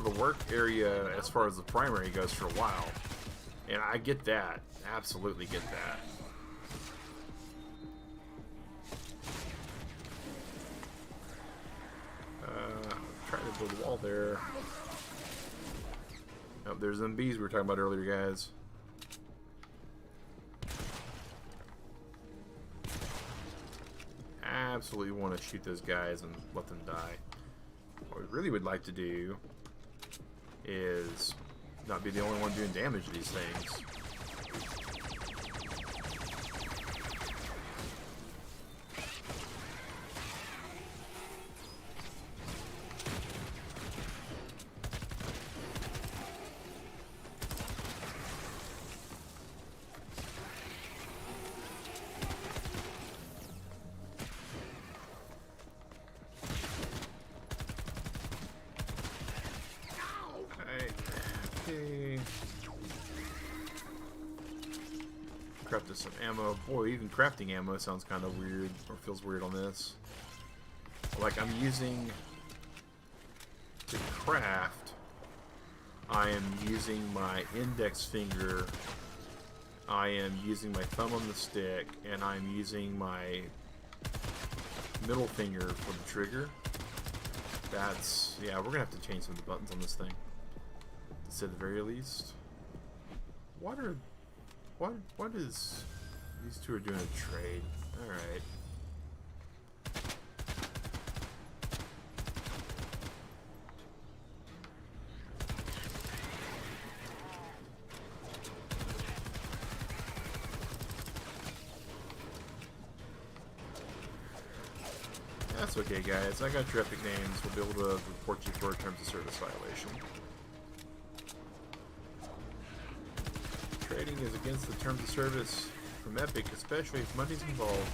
the work area as far as the primary goes for a while, and I get that. Absolutely get that. Try to build a wall there. Oh, there's them bees we were talking about earlier, guys. Absolutely want to shoot those guys and let them die. What we really would like to do is not be the only one doing damage to these things. Okay. Crafted some ammo. Boy, even crafting ammo sounds kind of weird, or feels weird on this. Like, I'm using to craft, I am using my index finger, I am using my thumb on the stick, and I'm using my middle finger for the trigger. That's, yeah, we're gonna have to change some of the buttons on this thing, to say the very least. What is, these two are doing a trade. Alright. That's okay, guys. I got your epic names. We'll be able to report you for a terms of service violation. Trading is against the terms of service from Epic, especially if money's involved.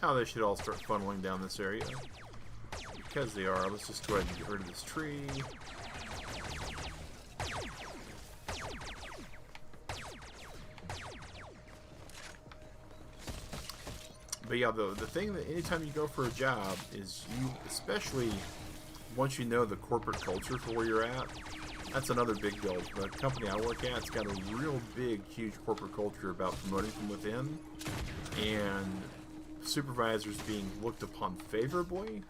Now they should all start funneling down this area. Because they are, let's just go ahead and get rid of this tree. But yeah, the thing that anytime you go for a job is you, especially once you know the corporate culture for where you're at, that's another big deal. The company I work at, it's got a real big, huge corporate culture about promoting from within, and supervisors being looked upon favorably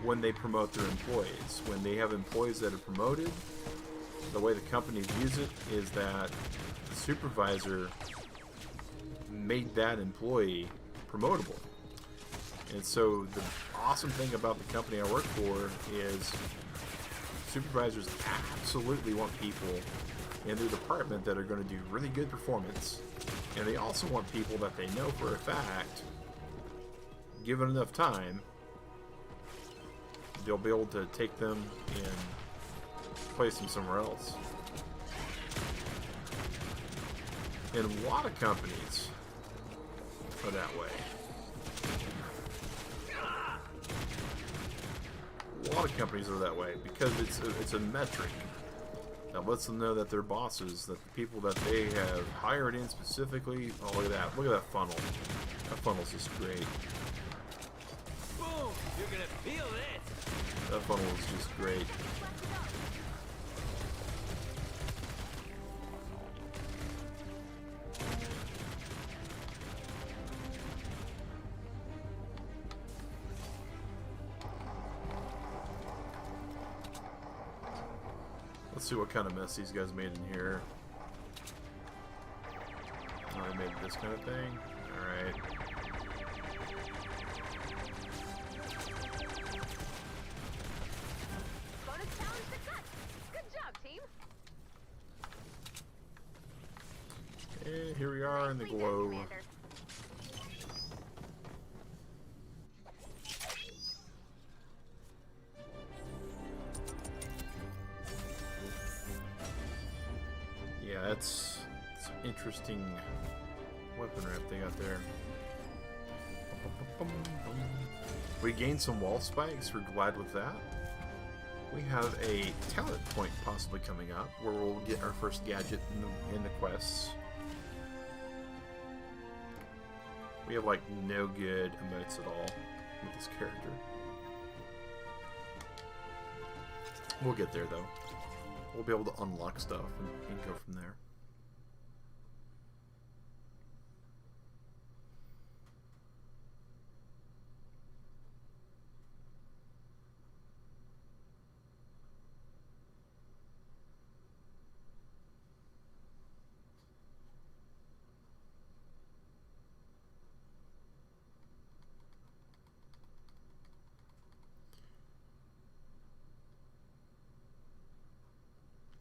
when they promote their employees. When they have employees that are promoted, the way the company views it is that the supervisor made that employee promotable. And so the awesome thing about the company I work for is supervisors absolutely want people in their department that are going to do really good performance. And they also want people that they know for a fact, given enough time, they'll be able to take them and place them somewhere else. And a lot of companies are that way. A lot of companies are that way because it's a metric that lets them know that their bosses, that the people that they have hired in specifically, oh, look at that. Look at that funnel. That funnel's just great. Boom! You're gonna feel it! That funnel is just great. Let's see what kind of mess these guys made in here. Oh, they made this kind of thing? Alright. Bonus challenge to cuss. Good job, team. And here we are in the glow. Commander. Yeah, that's some interesting weapon wrap they got there. We gained some wall spikes. We're glad with that. We have a talent point possibly coming up where we'll get our first gadget in the quests. We have like no good emotes at all with this character. We'll get there though. We'll be able to unlock stuff and go from there.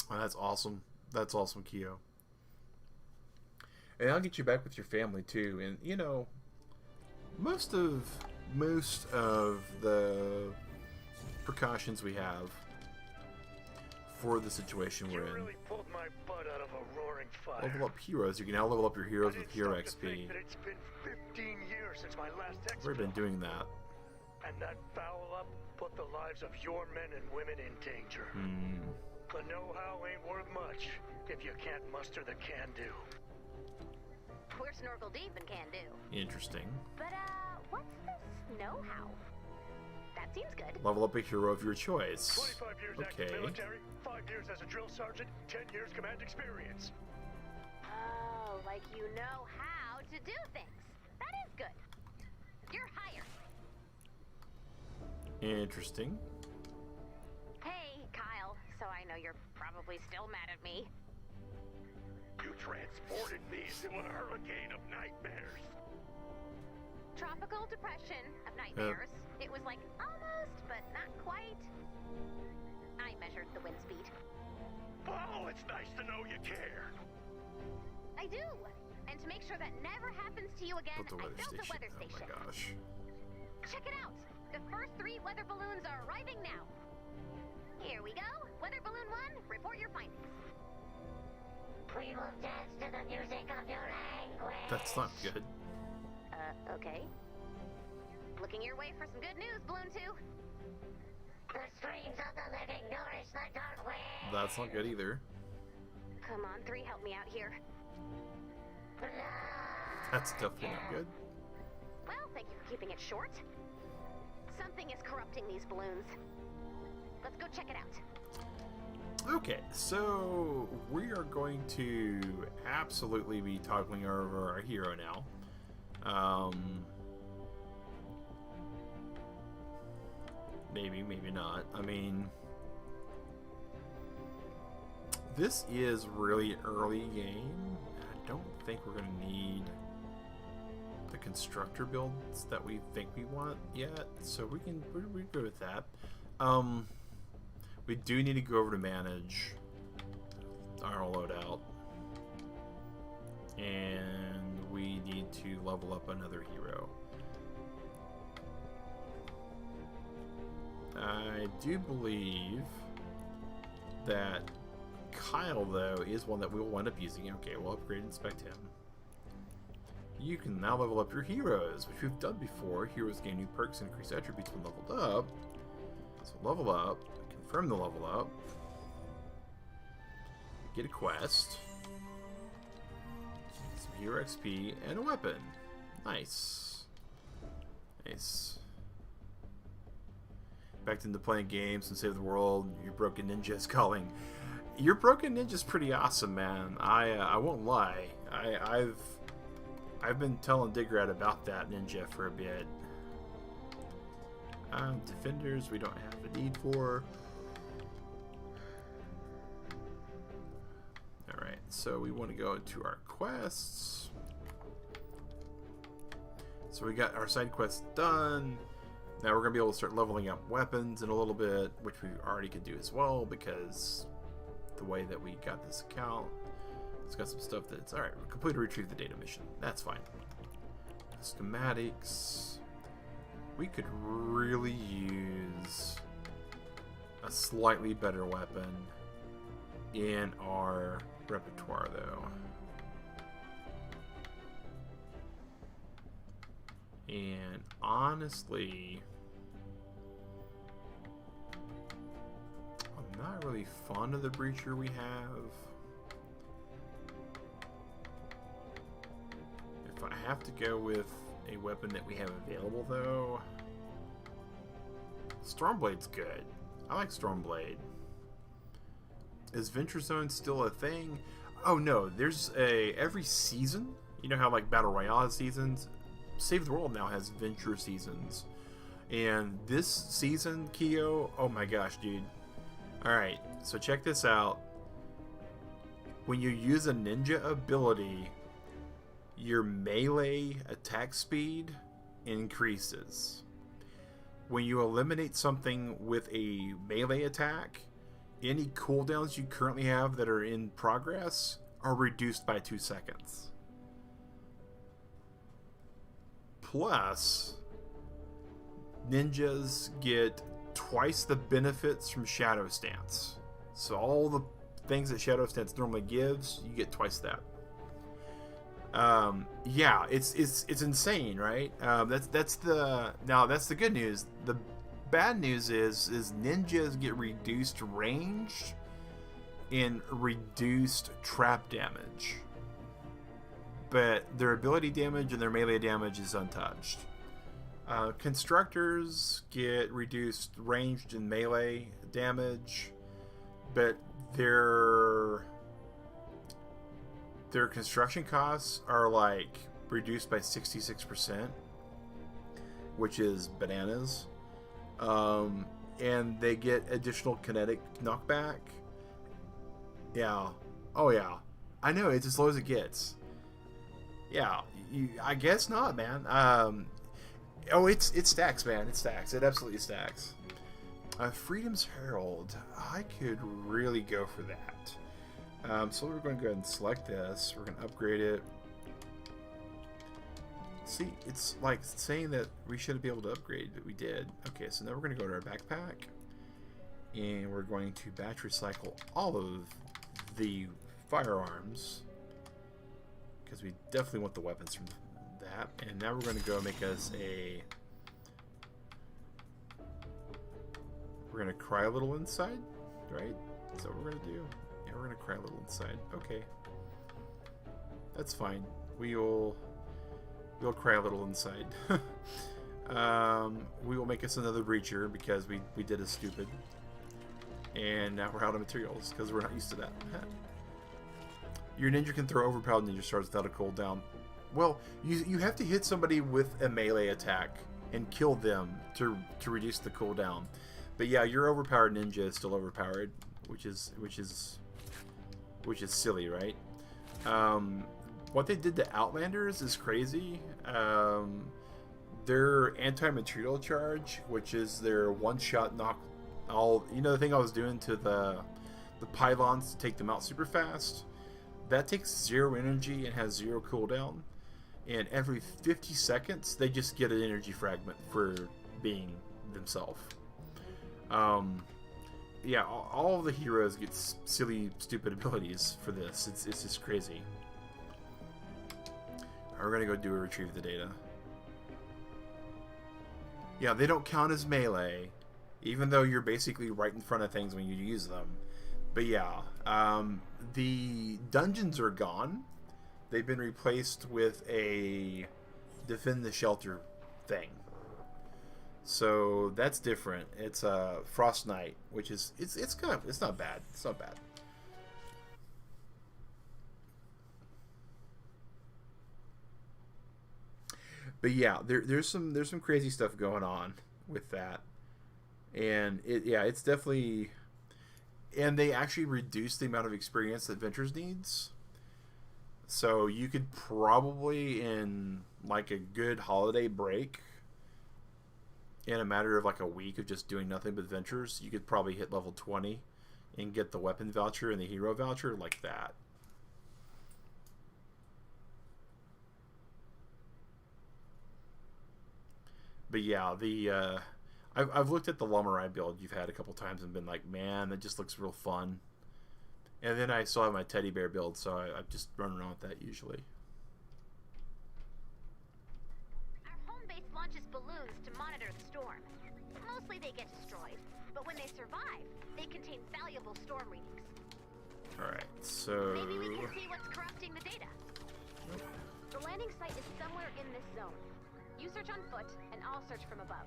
Oh, that's awesome. That's awesome, Kyo. And I'll get you back with your family too. And you know, most of the precautions we have for the situation we're in. Really pulled my butt out of a roaring fire. Level up heroes. You can now level up your heroes with hero It's XP. been 15 years since my last We've exploit. been doing that. And that foul up put the lives of your men and women in danger. The know-how ain't worth much if you can't muster the can-do. We're snorkel deep and can do. Interesting. But what's this know-how? That seems good. Level up a hero of your choice. 25 years active military, 5 years as a drill sergeant, 10 years command experience. Oh, like you know how to do things. That is good. You're hired. Interesting. Hey, Kyle. So I know you're probably still mad at me. You transported me into a hurricane of nightmares. Tropical depression of nightmares. It was like almost, but not quite. I measured the wind speed. Oh, it's nice to know you care. I do. And to make sure that never happens to you again, But the I weather built station. a weather station. Oh my gosh. Check it out. The first 3 weather balloons are arriving now. Here we go. Weather balloon 1, report your findings. We will dance to the music of your language. That's not good. Okay. Looking your way for some good news, balloon 2. The streams of the living nourish the dark wind. That's not good either. Come on, 3, help me out here. That's definitely not good. Well, thank you for keeping it short. Something is corrupting these balloons. Let's go check it out. Okay, so we are going to absolutely be toggling over our hero now. Maybe, maybe not. I mean, this is really early game. I don't think we're going to need the constructor builds that we think we want yet, so we're good with that. We do need to go over to manage our loadout, and we need to level up another hero. I do believe that Kyle, though, is one that we will wind up using. Okay, we'll upgrade and inspect him. You can now level up your heroes, which we've done before. Heroes gain new perks and increase attributes when leveled up. So level up, confirm the level up, get a quest, some hero XP, and a weapon. Nice. Nice. Back into playing games and save the world. Your broken ninja is calling. Your broken ninja's pretty awesome, man. I won't lie. I've been telling Digrat about that ninja for a bit. Defenders we don't have a need for. so we want to go into our quests. So we got our side quests done. Now we're going to be able to start leveling up weapons in a little bit, which we already could do as well because the way that we got this account, it's got some stuff that's... Alright, we completed retrieve the data mission. That's fine. Schematics. We could really use a slightly better weapon in our repertoire, though. And honestly, I'm not really fond of the breacher we have. If I have to go with a weapon that we have available, though, Stormblade's good. I like Stormblade. Is Venture Zone still a thing? Oh no, there's every season. You know how like Battle Royale seasons? Save the World now has Venture seasons. And this season, Kyo, oh my gosh, dude. Alright, so check this out. When you use a ninja ability, your melee attack speed increases. When you eliminate something with a melee attack, any cooldowns you currently have that are in progress are reduced by 2 seconds. Plus, ninjas get twice the benefits from Shadow Stance. So all the things that Shadow Stance normally gives, you get twice that. Yeah, it's insane, right? That's the good news. The bad news is ninjas get reduced range and reduced trap damage, but their ability damage and their melee damage is untouched. Constructors get reduced ranged and melee damage, but their construction costs are like reduced by 66%, which is bananas. And they get additional kinetic knockback. Yeah. Oh yeah. I know, it's as slow as it gets. Yeah, I guess not, man. Oh, it stacks, man. It stacks. It absolutely stacks. Freedom's Herald. I could really go for that. So we're going to go ahead and select this. We're going to upgrade it. See, it's like saying that we should be able to upgrade, but we did. Okay, so now we're going to go to our backpack. And we're going to batch recycle all of the firearms, because we definitely want the weapons from that. And now we're going to go make us a... We're going to cry a little inside, right? Is that what we're going to do? Yeah, we're going to cry a little inside. Okay. That's fine. We'll cry a little inside. We will make us another breacher because we did a stupid. And now we're out of materials because we're not used to that. Your ninja can throw overpowered ninja stars without a cooldown. Well, you have to hit somebody with a melee attack and kill them to reduce the cooldown. But yeah, your overpowered ninja is still overpowered, which is silly, right? What they did to Outlanders is crazy. Their anti-material charge, which is their one-shot knock all, you know, the thing I was doing to the pylons to take them out super fast, that takes 0 energy and has 0 cooldown, and every 50 seconds they just get an energy fragment for being themselves. Yeah, all of the heroes get silly, stupid abilities for this. It's just crazy. We're gonna go do a retrieve the data. Yeah, they don't count as melee, even though you're basically right in front of things when you use them. But yeah, the dungeons are gone. They've been replaced with a defend the shelter thing. So that's different. It's a Frost Knight, which is it's not bad. It's not bad. But yeah, there's some crazy stuff going on with that, and it's definitely, and they actually reduced the amount of experience that Ventures needs. So you could probably, in like a good holiday break, in a matter of like a week of just doing nothing but adventures, you could probably hit level 20 and get the weapon voucher and the hero voucher like that. But yeah, the I've looked at the Lamurai build you've had a couple times and been like, man, that just looks real fun. And then I still have my teddy bear build, so I just run around with that usually. Our home base launches balloons to monitor the storm. Mostly they get destroyed, but when they survive, they contain valuable storm readings. Alright, so... Maybe we can see what's corrupting the data. Nope. The landing site is somewhere in this zone. You search on foot, and I'll search from above.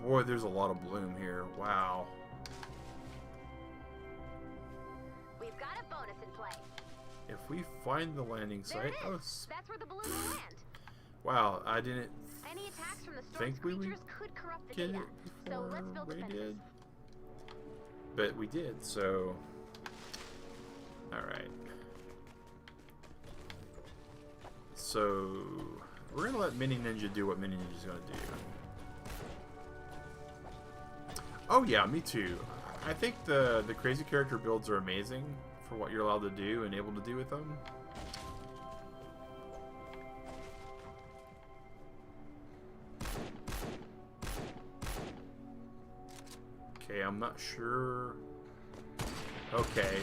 Boy, there's a lot of bloom here. Wow. We've got a bonus in play. If we find the landing There site... it Oh, is. That's where the balloon will land. wow, I didn't Any attacks from the storm's think we would creatures could corrupt the get data. it So before let's build we defenses. did. But we did, so... Alright. So... We're gonna let Mini Ninja do what Mini Ninja's gonna do. Oh yeah, me too. I think the crazy character builds are amazing for what you're allowed to do and able to do with them. Okay, I'm not sure. Okay,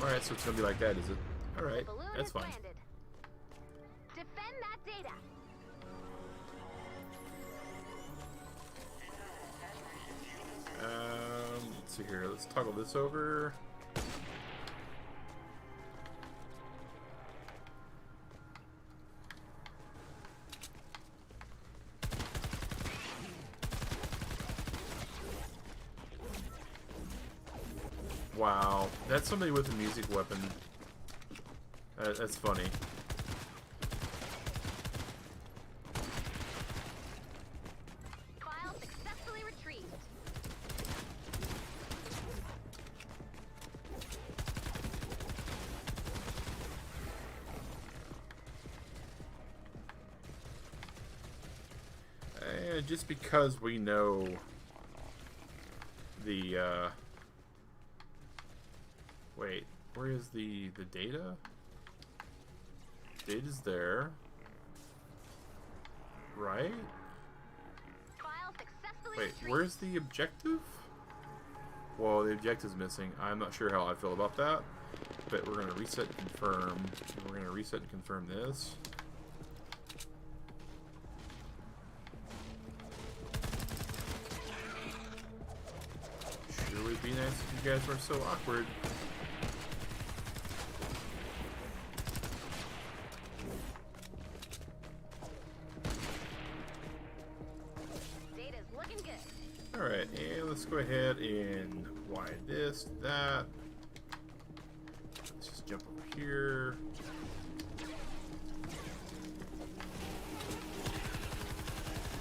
alright, so it's gonna be like that, is it? Alright, Balloon that's has fine. landed. Defend that data. Let's see here. Let's toggle this over. Wow, that's somebody with a music weapon. That's funny. File successfully retrieved. Just because we know the wait, where is the data? Data's there, right? File successfully Wait, retrieved. where's the objective? Well, the objective's missing. I'm not sure how I feel about that, but we're gonna reset and confirm. We're gonna reset and confirm this. Sure would be nice if you guys weren't so awkward. Data's looking good. Alright, and let's go ahead and wide this, that. Let's just jump over here.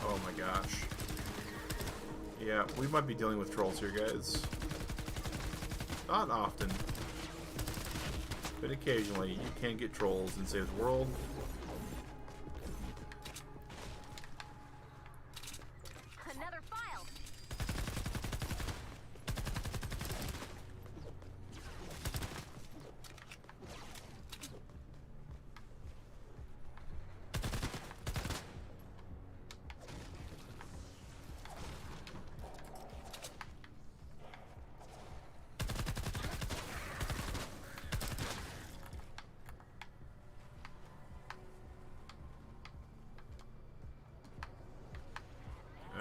Oh my gosh. Yeah, we might be dealing with trolls here, guys. Not often, but occasionally you can get trolls and save the world. Another file.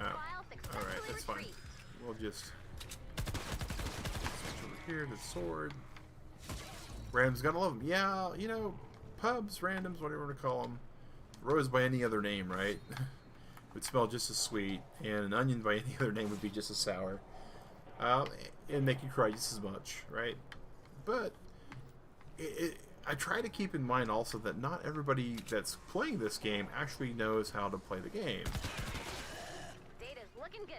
File Alright, successfully that's fine. retrieved. We'll just switch over here to the sword. Random's gonna love them. Yeah, you know, pubs, randoms, whatever you want to call them. Rose by any other name, right? Would smell just as sweet, and an onion by any other name would be just as sour. And make you cry just as much, right? But I try to keep in mind also that not everybody that's playing this game actually knows how to play the game. Data's looking good.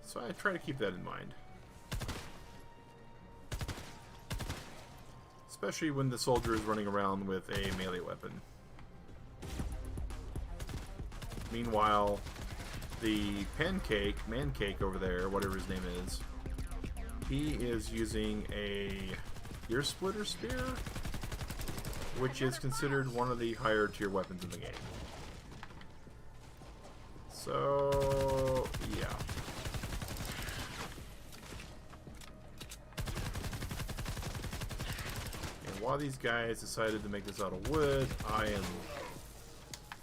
So I try to keep that in mind. Especially when the soldier is running around with a melee weapon. Meanwhile, the mancake over there, whatever his name is, he is using a ear splitter spear, which is considered one of the higher tier weapons in the game. So, yeah. And while these guys decided to make this out of wood, I am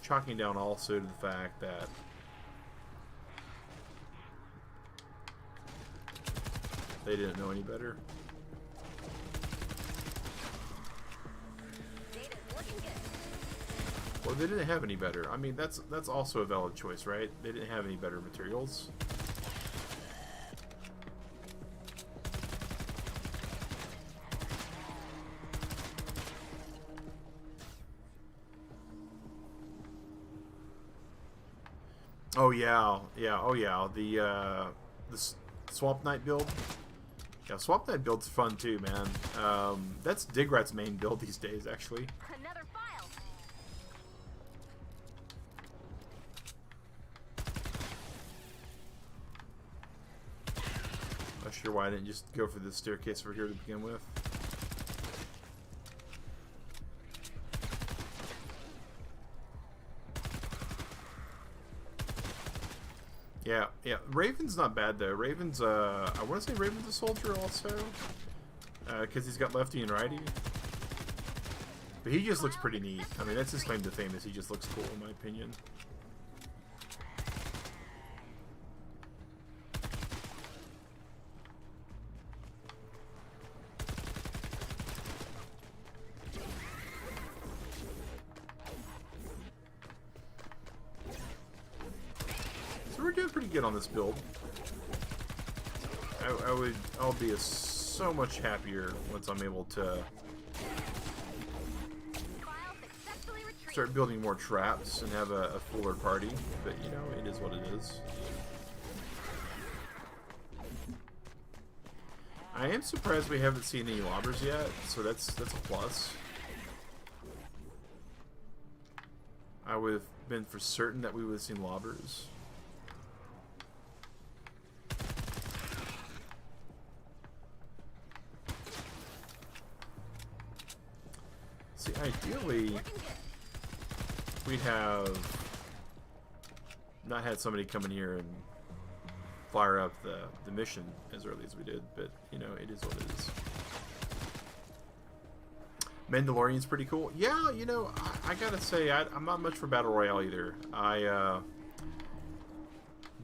chalking down also to the fact that they didn't know any better. Well, they didn't have any better. I mean, that's also a valid choice, right? They didn't have any better materials. Oh yeah, oh yeah. The Swamp Knight build. Yeah, Swamp Knight build's fun too, man. That's Digrat's main build these days, actually. Another file. Not sure why I didn't just go for this staircase over here to begin with. Yeah, Raven's not bad though. Raven's, I want to say Raven's a soldier also, because he's got lefty and righty. But he just looks pretty neat. I mean, that's his claim to fame, is he just looks cool in my opinion. We're doing pretty good on this build. I'll be so much happier once I'm able to start building more traps and have a fuller party. But you know, it is what it is. I am surprised we haven't seen any lobbers yet, so that's a plus. I would have been for certain that we would have seen lobbers. See, ideally, we'd have not had somebody come in here and fire up the mission as early as we did, but you know, it is what it is. Mandalorian's pretty cool. Yeah, you know, I gotta say, I'm not much for Battle Royale either.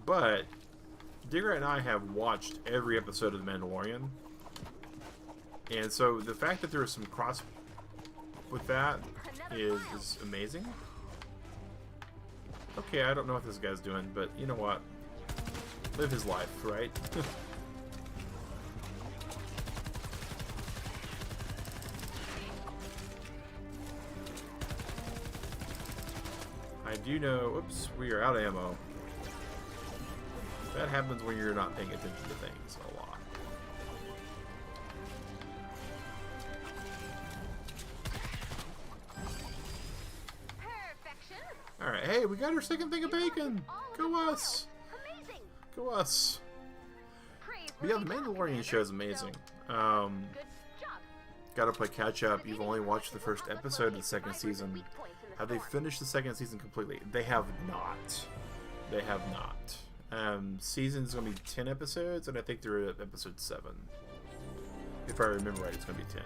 But Digger and I have watched every episode of The Mandalorian, and so the fact that there is some cross with that is amazing. Okay, I don't know what this guy's doing, but you know what? Live his life, right? I do know, oops, we are out of ammo. That happens when you're not paying attention to things a lot. Alright, hey, we got our second thing of bacon! Go us! Go us! But yeah, the Mandalorian show is amazing. Gotta play catch up. You've only watched the first episode of the second season. Have they finished the second season completely? They have not. They have not. Season's gonna be 10 episodes, and I think they're at episode 7. If I remember right, it's gonna be 10.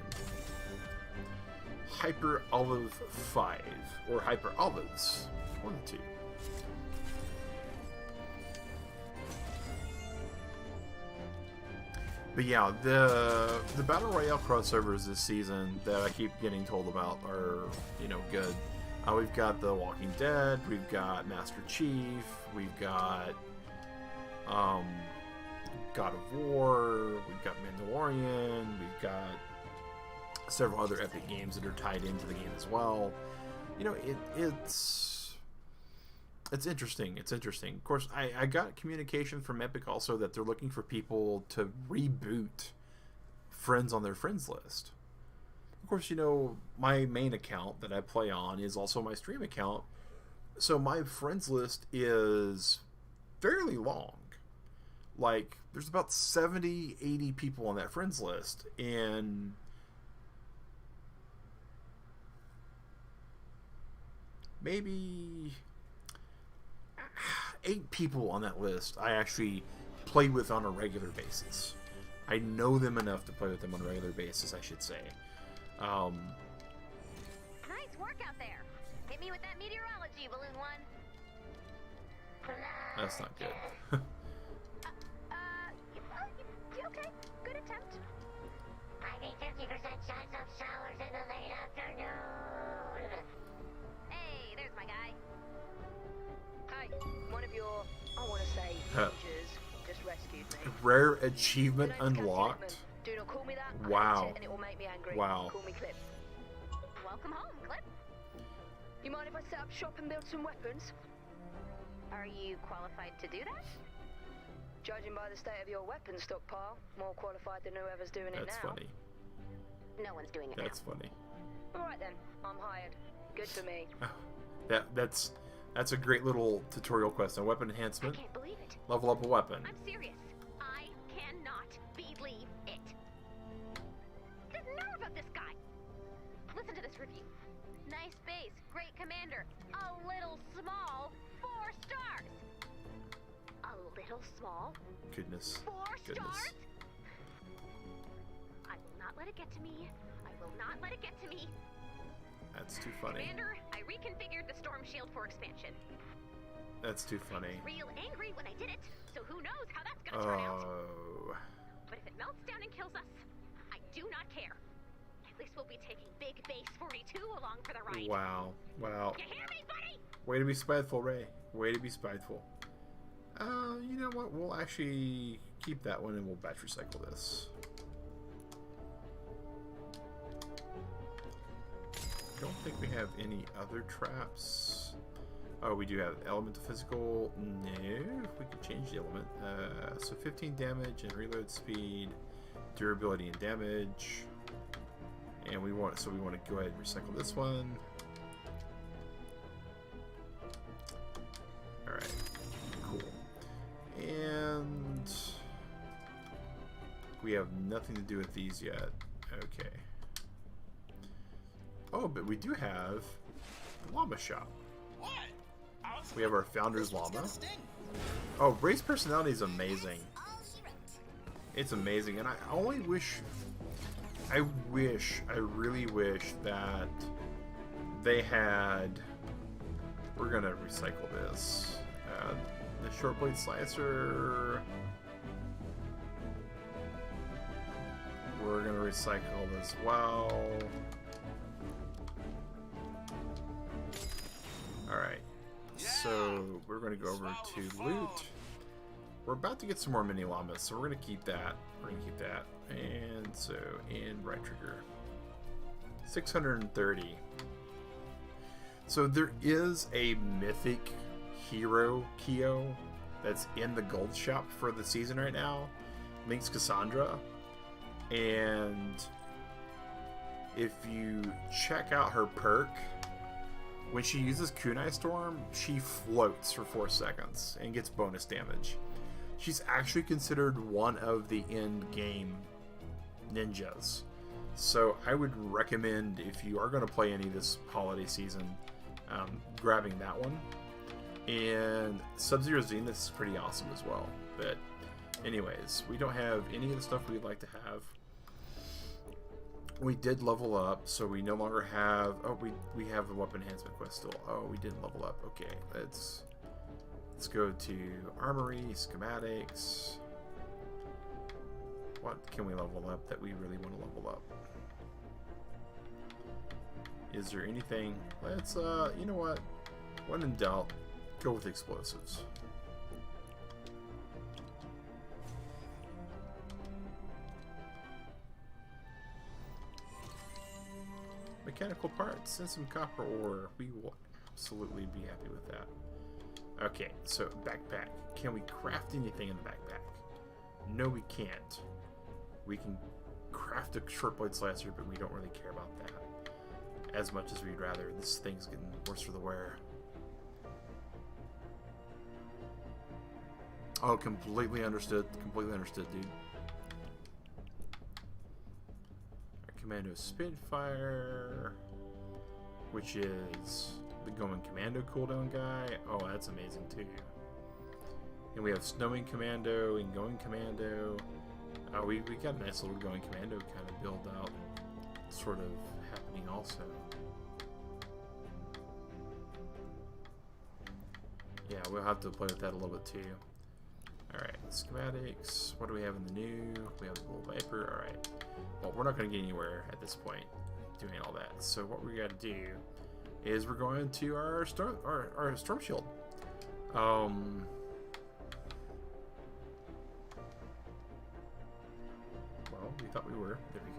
Hyper Olive 5, or Hyper Olives. One of the two. But yeah, the Battle Royale crossovers this season that I keep getting told about are, you know, good. We've got The Walking Dead, we've got Master Chief, we've got God of War, we've got Mandalorian, we've got several other epic games that are tied into the game as well. You know, it's It's interesting. It's interesting. Of course, I got communication from Epic also that they're looking for people to reboot friends on their friends list. Of course, you know, my main account that I play on is also my stream account. So my friends list is fairly long. Like, there's about 70, 80 people on that friends list. And maybe 8 people on that list I actually play with on a regular basis. I know them enough to play with them on a regular basis, I should say. Nice work out there. Hit me with that meteorology, Balloon One. That's not good. Okay. Good attempt. I need 50% chance of showers in the late afternoon. Hey, there's my guy. Hey, one of your, I want to say, ninjas just rescued me. Rare achievement unlocked. Do not call me that. Wow. And it will make me angry. Wow. Call me Clip. Welcome home, Clip. You mind if I set up shop and build some weapons? Are you qualified to do that? Judging by the state of your weapons stockpile, more qualified than whoever's doing it now. That's funny. No one's doing it That's funny. Alright then, I'm hired. Good for me. That's a great little tutorial quest on weapon now. I enhancement. can't believe it. Level up a weapon. I'm serious. I cannot believe it. The nerve of this guy. Listen to this review. Nice base, great commander. A little small, 4 stars. A little small, Goodness. 4 Goodness. stars? I will not let it get to me. I will not let it get to me. That's too funny. Commander, I reconfigured the storm shield for expansion. That's too funny. Real angry when I did it, so who knows how that's gonna turn out. Oh. But if it melts down and kills us, I do not care. At least we'll be taking Big Base 42 along for the ride. Wow. Wow. You hear me, buddy? Way to be spiteful, Ray. Way to be spiteful. You know what? We'll actually keep that one and we'll batch recycle this. I don't think we have any other traps. Oh, we do have element to physical. No, we could change the element. So 15 damage and reload speed, durability and damage. And we want to go ahead and recycle this one. Alright, cool. And we have nothing to do with these yet. Okay. Oh, but we do have the llama shop. What? We have our founder's llama. Oh, Ray's personality is amazing. It's amazing, and I only wish, I really wish that they had, we're gonna recycle this. The short blade slicer, we're gonna recycle as well. Alright, so we're gonna go over to loot. We're about to get some more mini llamas, so we're gonna keep that. And so, and right trigger. 630. So there is a mythic hero, Kyo, that's in the gold shop for the season right now. Link's Cassandra. And if you check out her perk, when she uses Kunai Storm, she floats for 4 seconds and gets bonus damage. She's actually considered one of the end game ninjas. So I would recommend, if you are going to play any this holiday season, grabbing that one. And Sub-Zero Zenith is pretty awesome as well. But anyways, we don't have any of the stuff we'd like to have. We did level up, so we no longer have... Oh, we have the weapon enhancement quest still. Oh, we didn't level up. Okay, let's go to Armory, Schematics. What can we level up that we really want to level up? Is there anything? Let's, you know what? When in doubt, go with explosives. Mechanical parts and some copper ore. We will absolutely be happy with that. Okay, so backpack. Can we craft anything in the backpack? No, we can't. We can craft a short blade slicer, but we don't really care about that as much as we'd rather. This thing's getting worse for the wear. Oh, completely understood. Completely understood, dude. Our Commando Spitfire, which is the Going Commando cooldown guy. Oh, that's amazing too. And we have Snowing Commando and Going Commando. We got a nice little Going Commando kind of build out sort of happening also. Yeah, we'll have to play with that a little bit too. Alright, schematics. What do we have in the new? We have a little Viper. Alright. Well, we're not going to get anywhere at this point doing all that. So what we got to do is we're going to our storm shield. Well, we thought we were. There we go.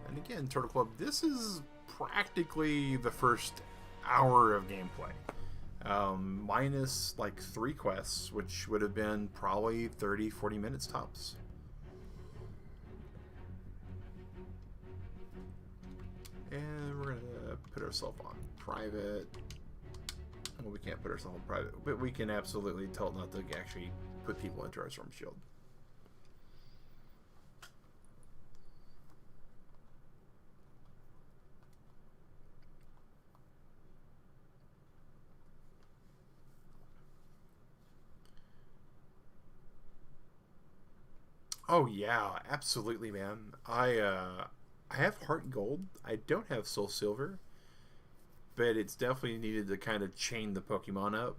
And again, Turtle Club, this is practically the first hour of gameplay. Minus like 3 quests, which would have been probably 30-40 minutes tops. And we're gonna put ourselves on private. Well, we can't put ourselves on private, but we can absolutely tell it not to actually put people into our storm shield. Oh yeah, absolutely, man. I have heart gold. I don't have soul silver, but it's definitely needed to kind of chain the Pokemon up.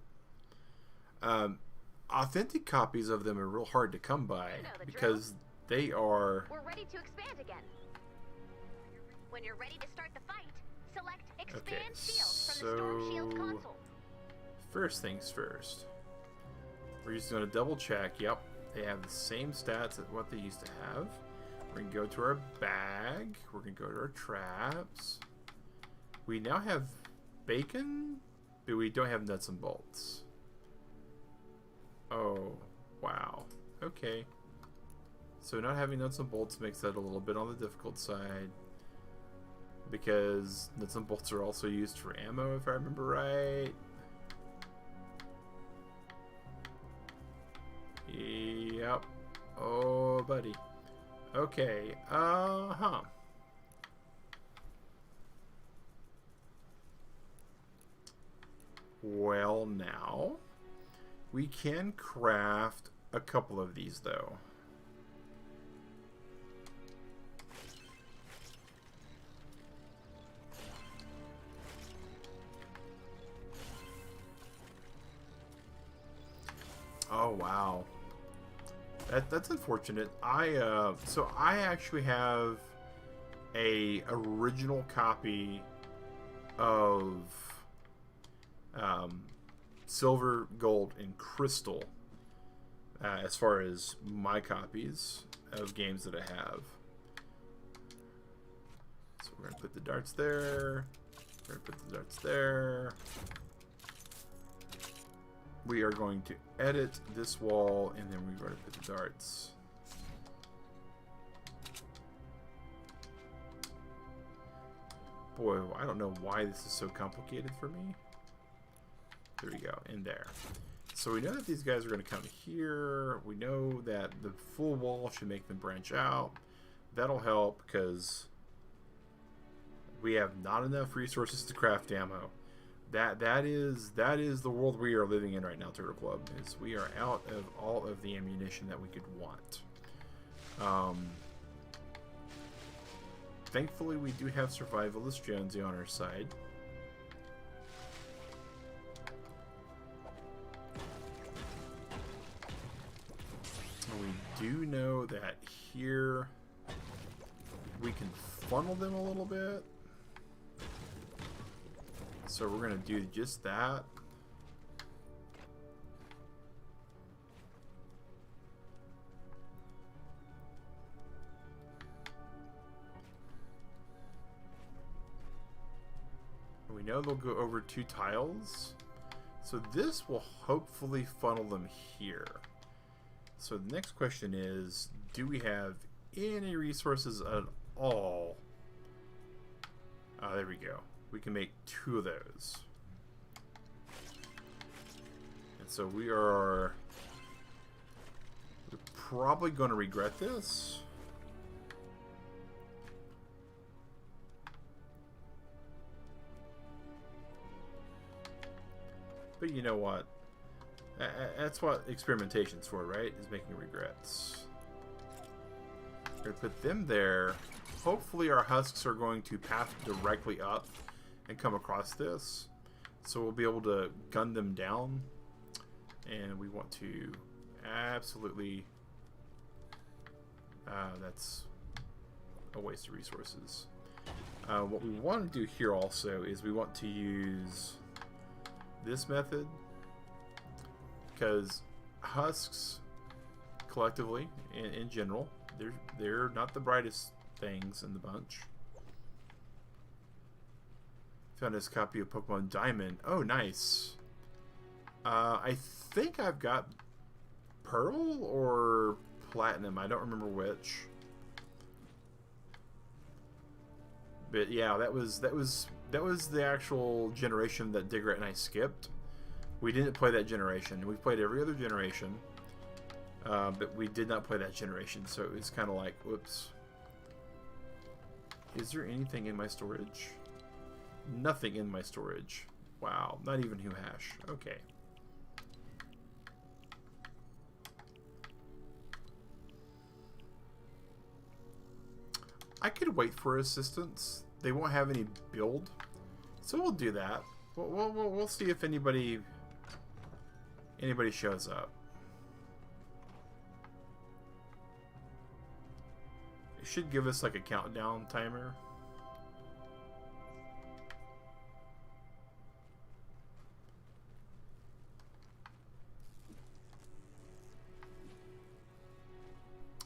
Authentic copies of them are real hard to come by because they are. We're ready to expand again. When you're ready to start the fight, select Expand Shield from the Storm Shield console. First things first. We're just going to double check. Yep. They have the same stats as what they used to have. We're going to go to our bag. We're going to go to our traps. We now have bacon, but we don't have nuts and bolts. Oh, wow. Okay. So not having nuts and bolts makes that a little bit on the difficult side. Because nuts and bolts are also used for ammo, if I remember right. Yep. Oh, buddy. Okay. Well, now we can craft a couple of these, though. Oh, wow. That's unfortunate. So I actually have a original copy of silver, gold, and crystal as far as my copies of games that I have. So we're gonna put the darts there. We're gonna put the darts there. We are going to edit this wall, and then we're going to put the darts. Boy, I don't know why this is so complicated for me. There we go, in there. So we know that these guys are going to come here. We know that the full wall should make them branch out. That'll help because we have not enough resources to craft ammo. That is the world we are living in right now, Turtle Club. Is we are out of all of the ammunition that we could want. Thankfully, we do have Survivalist Jonesy on our side. We do know that here we can funnel them a little bit. So we're going to do just that. know they'll go over 2 tiles. So this will hopefully funnel them here. So the next question is, do we have any resources at all? There we go. We can make 2 of those. And so we're probably going to regret this. But you know what? That's what experimentation's for, right? Is making regrets. We're going to put them there. Hopefully our husks are going to path directly up and come across this. So we'll be able to gun them down. And we want to absolutely... that's a waste of resources. What we want to do here also is we want to use this method, because husks collectively in general, they're not the brightest things in the bunch. Found this copy of Pokemon Diamond. Oh, nice. I think I've got Pearl or Platinum. I don't remember which. But yeah, that was the actual generation that Digrat and I skipped. We didn't play that generation. We played every other generation, but we did not play that generation. So it was kind of like, whoops. Is there anything in my storage? Nothing in my storage. Wow, not even Hououin. Okay. I could wait for assistance. They won't have any build, so we'll do that. We'll see if anybody shows up. It should give us like a countdown timer.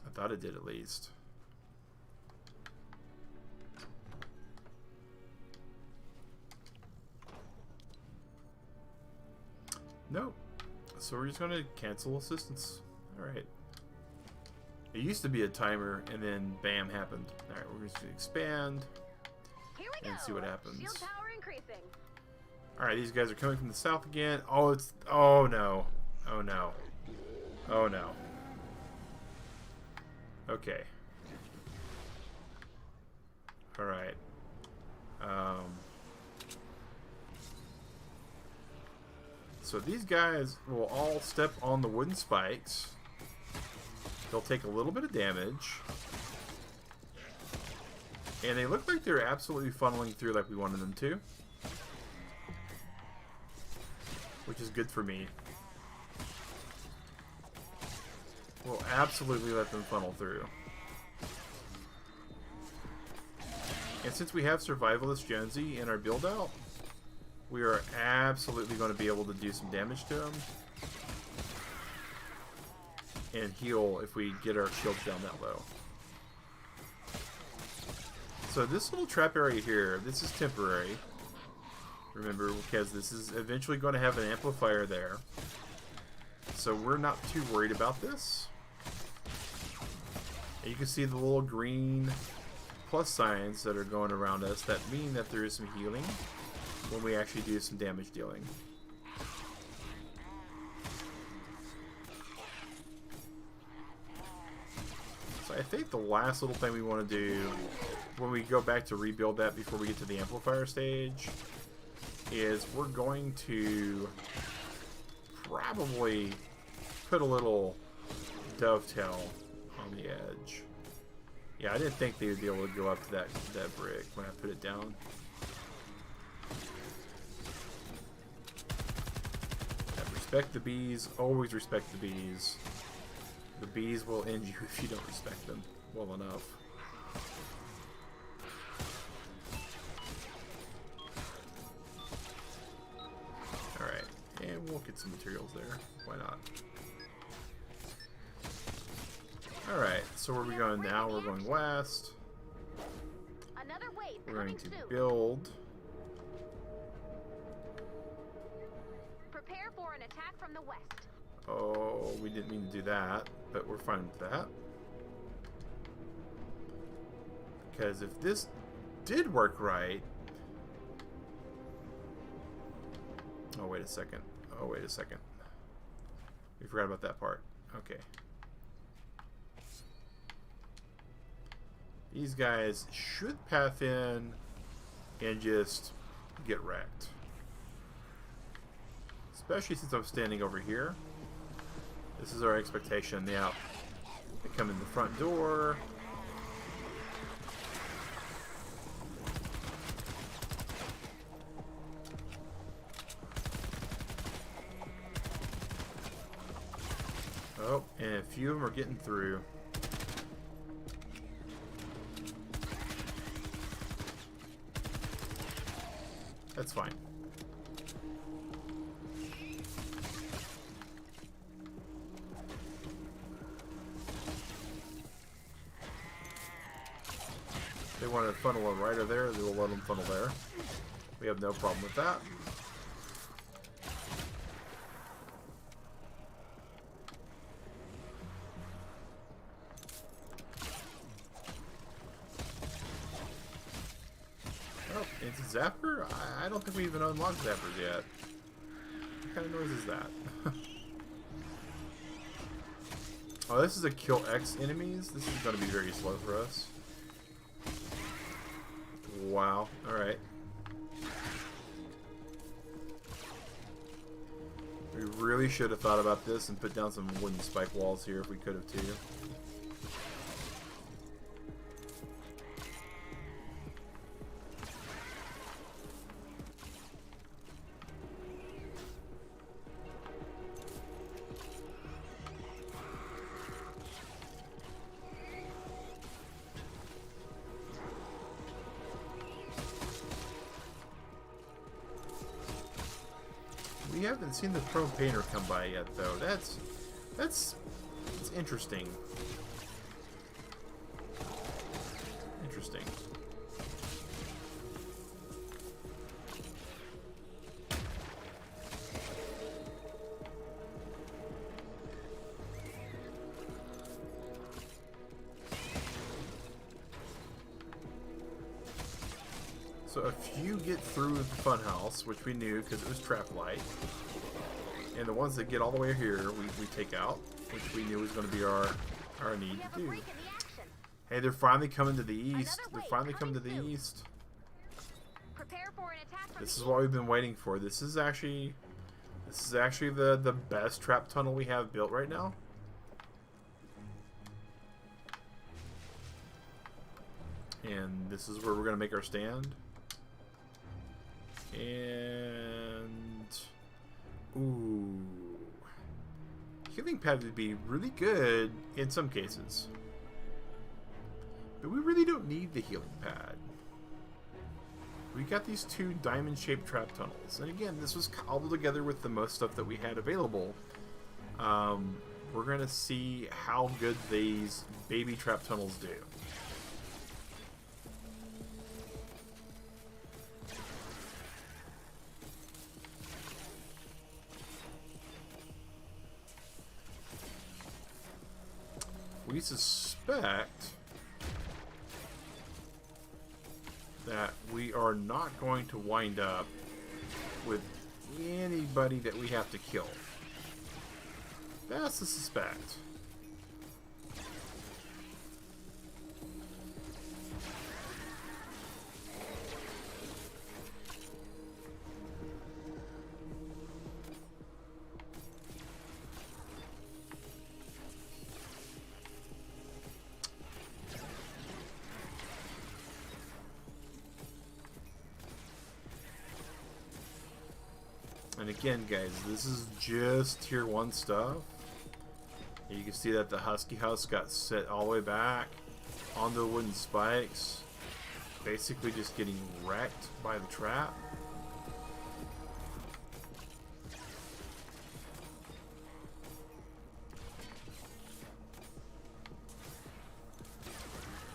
I thought it did at least. No. So we're just going to cancel assistance. Alright. It used to be a timer, and then bam, happened. Alright, we're just going to expand. Here we and go. See what happens. Shield power increasing. Alright, these guys are coming from the south again. Oh, it's... Oh, no. Oh, no. Oh, no. Okay. Alright. So these guys will all step on the wooden spikes. They'll take a little bit of damage. And they look like they're absolutely funneling through like we wanted them to. Which is good for me. We'll absolutely let them funnel through. And since we have Survivalist Jonesy in our build out, we are absolutely going to be able to do some damage to him. And heal if we get our shields down that low. So this little trap area here, this is temporary. Remember, because this is eventually going to have an amplifier there. So we're not too worried about this. And you can see the little green plus signs that are going around us that mean that there is some healing when we actually do some damage dealing. So I think the last little thing we want to do when we go back to rebuild that before we get to the amplifier stage is we're going to probably put a little dovetail on the edge. Yeah, I didn't think they would be able to go up to that brick when I put it down. Respect the bees. Always respect the bees. The bees will end you if you don't respect them well enough. Alright, and we'll get some materials there. Why not? Alright, so where are we going now? We're going west. Another wave We're going coming to soon. build an attack from the west. Oh, we didn't mean to do that, but we're fine with that. Because if this did work right... Oh, wait a second. Oh, wait a second. We forgot about that part. Okay. These guys should path in and just get wrecked. Especially since I'm standing over here. This is our expectation. Now, they come in the front door. Oh, and a few of them are getting through. That's fine. They want to funnel one right over there, they will let them funnel there. We have no problem with that. Oh, it's a zapper? I don't think we even unlocked zappers yet. What kind of noise is that? Oh, this is a kill X enemies? This is going to be very slow for us. Wow, alright. We really should have thought about this and put down some wooden spike walls here if we could have too. We haven't seen the pro painter come by yet, though. That's interesting. Interesting. So a few get through the funhouse, which we knew because it was trap light. And the ones that get all the way here, we take out, which we knew was going to be our need to do. Hey, they're finally coming to the east. They're finally coming to the east. Prepare for an attack. This is what we've been waiting for. This is actually the best trap tunnel we have built right now. And this is where we're going to make our stand. And ooh, healing pad would be really good in some cases, but we really don't need the healing pad. We got these two diamond-shaped trap tunnels, and again, this was cobbled together with the most stuff that we had available. We're gonna see how good these baby trap tunnels do. We suspect that we are not going to wind up with anybody that we have to kill. That's the suspect. And again, guys, this is just tier 1 stuff. You can see that the Husky House got set all the way back onto the wooden spikes. Basically just getting wrecked by the trap.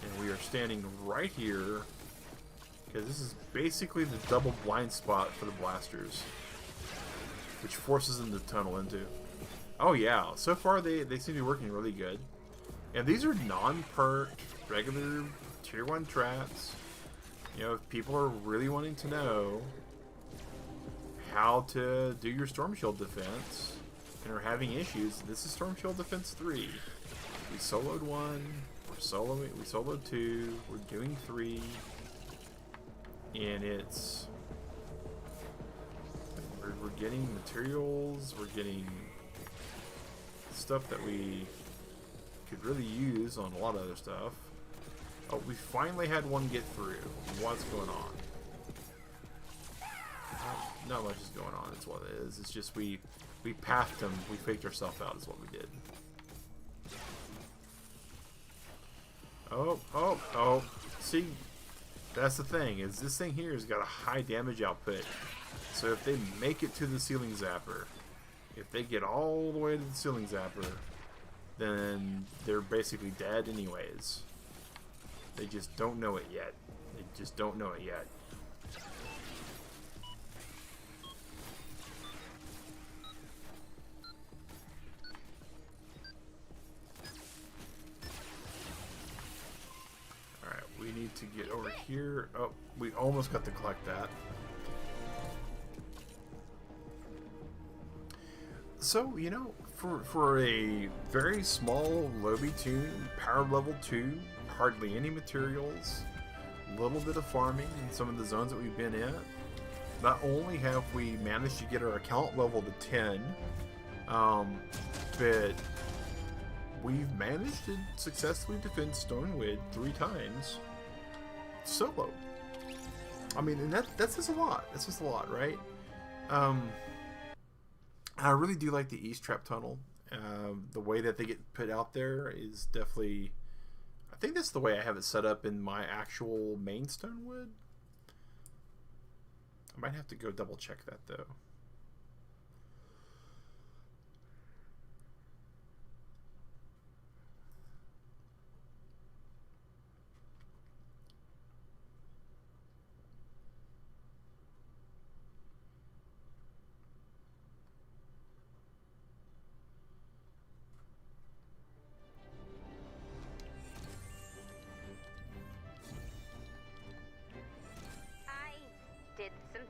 And we are standing right here because this is basically the double blind spot for the blasters. which forces them to tunnel into. Oh yeah, so far they seem to be working really good. And these are non-perk, regular tier 1 traps. You know, if people are really wanting to know how to do your Storm Shield defense and are having issues, this is Storm Shield Defense 3. We soloed 1, we soloed 2, we're doing 3, and it's... We're getting materials, we're getting stuff that we could really use on a lot of other stuff. Oh, we finally had one get through. What's going on? Not much is going on, it's what it is. It's just we pathed them, we faked ourselves out is what we did. Oh. See, that's the thing, is this thing here has got a high damage output. So if they make it to the ceiling zapper, if they get all the way to the ceiling zapper, then they're basically dead anyways. They just don't know it yet. They just don't know it yet. Alright, we need to get over here. Oh, we almost got to collect that. So, you know, for a very small lobby tune, power level 2, hardly any materials, a little bit of farming in some of the zones that we've been in, not only have we managed to get our account level to 10, but we've managed to successfully defend Stonewood 3 times solo. I mean, and that's just a lot. That's just a lot, right? I really do like the East Trap Tunnel. The way that they get put out there is definitely... I think that's the way I have it set up in my actual main Stonewood. I might have to go double check that though.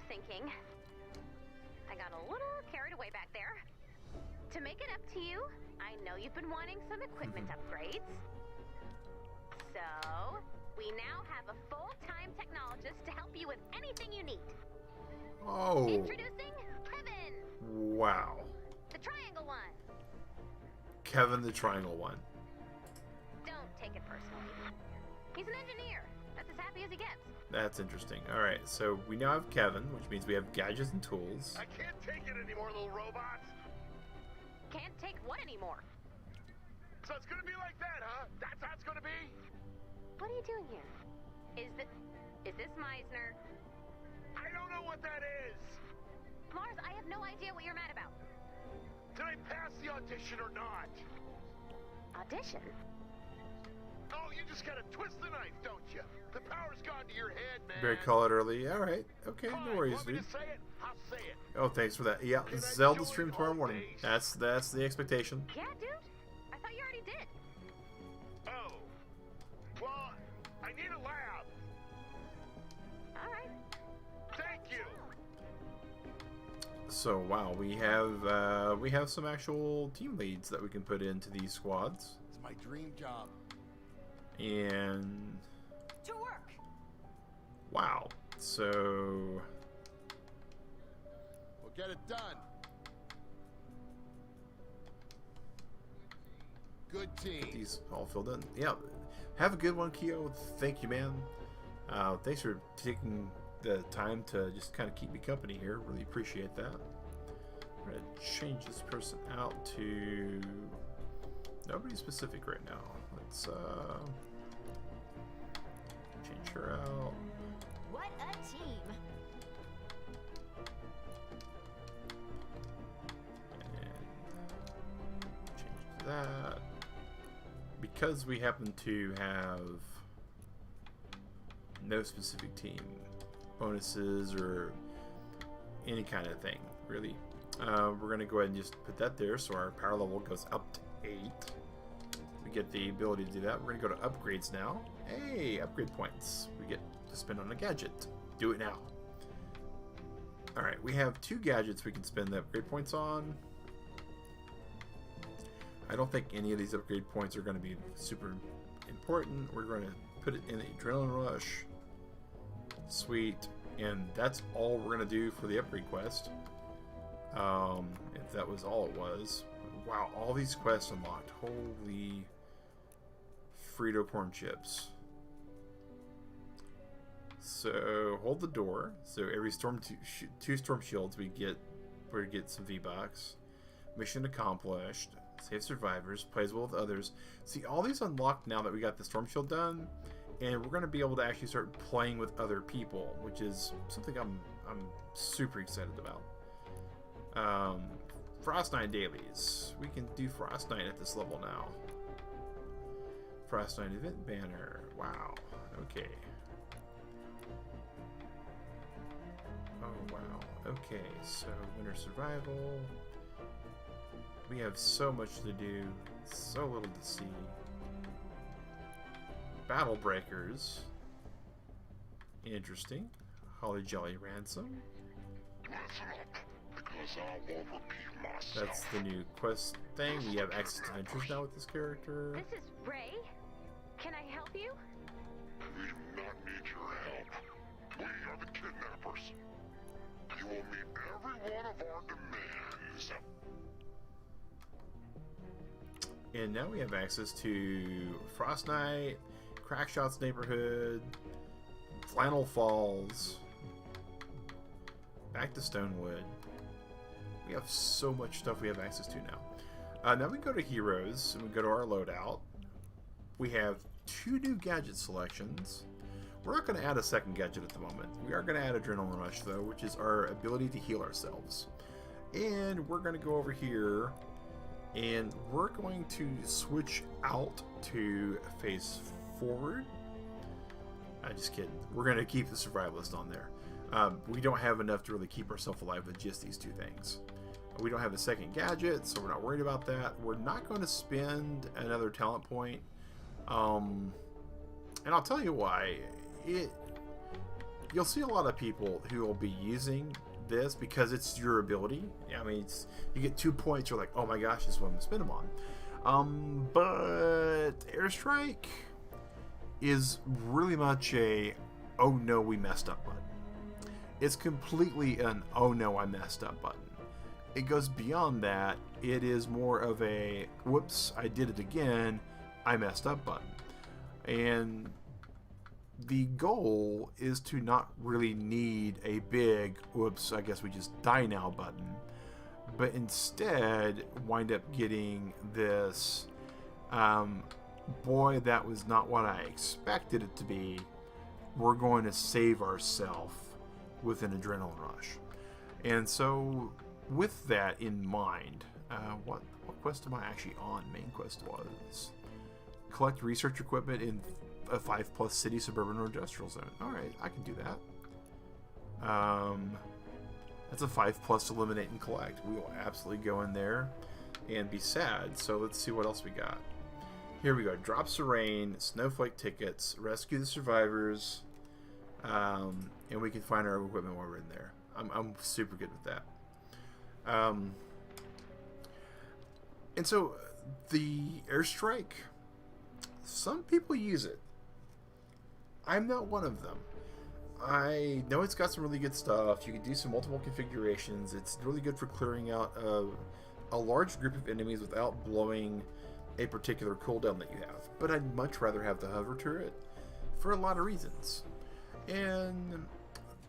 Thinking. I got a little carried away back there. To make it up to you, I know you've been wanting some equipment upgrades. So, we now have a full-time technologist to help you with anything you need. Oh. Introducing Kevin. Wow. The Triangle One. Kevin the Triangle One. Don't take it personally. He's an engineer. That's as happy as he gets. That's interesting. Alright, so we now have Kevin, which means we have gadgets and tools. I can't take it anymore, little robots. Can't take what anymore? So it's gonna be like that, huh? That's how it's gonna be? What are you doing here? Is this Meisner? I don't know what that is. Mars, I have no idea what you're mad about. Did I pass the audition or not? Audition? Oh, you just gotta twist the knife, don't you? The power's gone to your head, man. Very call it early. Alright, okay, no worries, want me dude. to say it? I'll say it. Oh, thanks for that. Yeah, Zelda stream tomorrow morning. That's the expectation. Yeah, dude? I thought you already did. Oh. Well, I need a lab. Alright. Thank you. So wow, we have some actual team leads that we can put into these squads. It's my dream job. And To work. wow, so We'll get it done. Good team. get these all filled in. Yeah, have a good one, Kyo. Thank you, man. Thanks for taking the time to just kind of keep me company here. Really appreciate that. I'm gonna change this person out to nobody specific right now. Let's change her out. What a team. And change that. Because we happen to have no specific team bonuses or any kind of thing, really, We're going to go ahead and just put that there so our power level goes up to 8. We get the ability to do that. We're going to go to upgrades now. Hey, upgrade points. We get to spend on a gadget. Do it now. Alright, we have 2 gadgets we can spend the upgrade points on. I don't think any of these upgrade points are going to be super important. We're going to put it in the Adrenaline Rush. Sweet. And that's all we're going to do for the upgrade quest. If that was all it was. Wow, all these quests unlocked. Holy Frito corn chips. So hold the door. So every two storm shields we get some V-Bucks. Mission accomplished. Save survivors. Plays well with others. See, all these unlocked now that we got the storm shield done, and we're going to be able to actually start playing with other people, which is something I'm super excited about. Frost Night dailies. We can do Frost Night at this level now. Frost Night event banner. Wow. Okay. Oh wow. Okay, so winter survival. We have so much to do, so little to see. Battle breakers. Interesting. Holly Jolly Ransom. That's the new quest thing. We have access to adventures now with this character. This is Ray. Can I help you? We do not need your help. We are the kidnappers. You will meet every one of our demands. And now we have access to Frost Night, Crackshot's Neighborhood, Flannel Falls, back to Stonewood. We have so much stuff we have access to now. Now we go to Heroes, and we go to our loadout. We have 2 new gadget selections. We're not going to add a second gadget at the moment. We are going to add Adrenaline Rush, though, which is our ability to heal ourselves. And we're going to go over here, and we're going to switch out to face forward. Just kidding. We're going to keep the survivalist on there. We don't have enough to really keep ourselves alive with just these 2 things. We don't have a second gadget, so we're not worried about that. We're not going to spend another talent point. And I'll tell you why. You'll see a lot of people who will be using this because it's your ability. I mean, you get 2 points, you're like, oh my gosh, this is what I'm going to spend them on. But Airstrike is really much a, oh no, we messed up button. It's completely an, oh no, I messed up button. It goes beyond that. It is more of a, whoops, I did it again, I messed up button. And the goal is to not really need a big, whoops, I guess we just die now button, but instead wind up getting this, boy, that was not what I expected it to be. We're going to save ourselves with an adrenaline rush. And so with that in mind, what quest am I actually on? Main quest was collect research equipment in a 5+ city, suburban, or industrial zone. Alright, I can do that. That's a 5+ eliminate and collect. We will absolutely go in there and be sad. So let's see what else we got. Here we go. Drops of rain, snowflake tickets, rescue the survivors, and we can find our equipment while we're in there. I'm super good with that. And so the airstrike, some people use it. I'm not one of them. I know it's got some really good stuff. You can do some multiple configurations. It's really good for clearing out a large group of enemies without blowing a particular cooldown that you have. But I'd much rather have the hover turret for a lot of reasons. And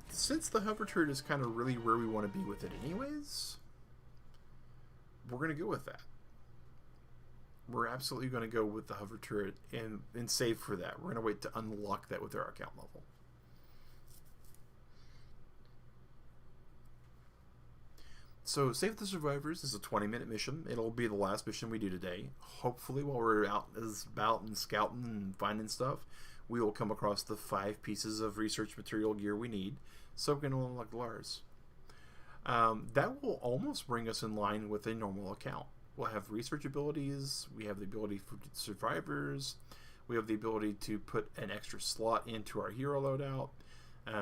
since the hover turret is kind of really where we want to be with it anyways, we're going to go with that. We're absolutely going to go with the hover turret and save for that. We're going to wait to unlock that with our account level. So Save the Survivors is a 20-minute mission. It'll be the last mission we do today. Hopefully while we're out and scouting and finding stuff, we will come across the 5 pieces of research material gear we need so we can unlock Lars. That will almost bring us in line with a normal account. We'll have research abilities, we have the ability for survivors, we have the ability to put an extra slot into our hero loadout,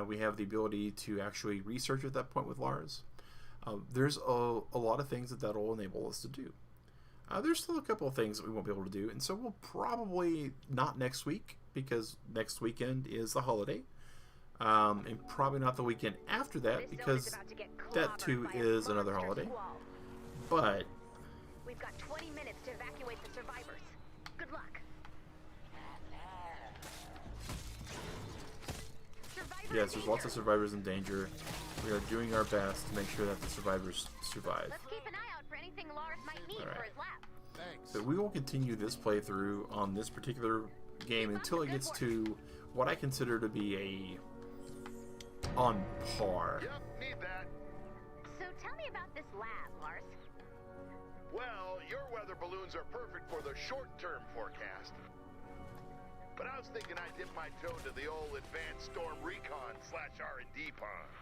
we have the ability to actually research at that point with Lars. There's a lot of things that will enable us to do. There's still a couple of things that we won't be able to do, and so we'll probably not next week, because next weekend is the holiday, and probably not the weekend after that, because that too is another holiday. But we've got 20 minutes to evacuate the survivors. Good luck. Yes, there's lots of survivors in danger. We are doing our best to make sure that the survivors survive. Let's keep an eye out for anything Lars might need for his lab. Thanks. So we will continue this playthrough on this particular game until it gets to what I consider to be a on par. Yep, need that. So tell me about this lab, Lars. Well, your weather balloons are perfect for the short-term forecast. But I was thinking I'd dip my toe into the old advanced storm recon / R&D pond.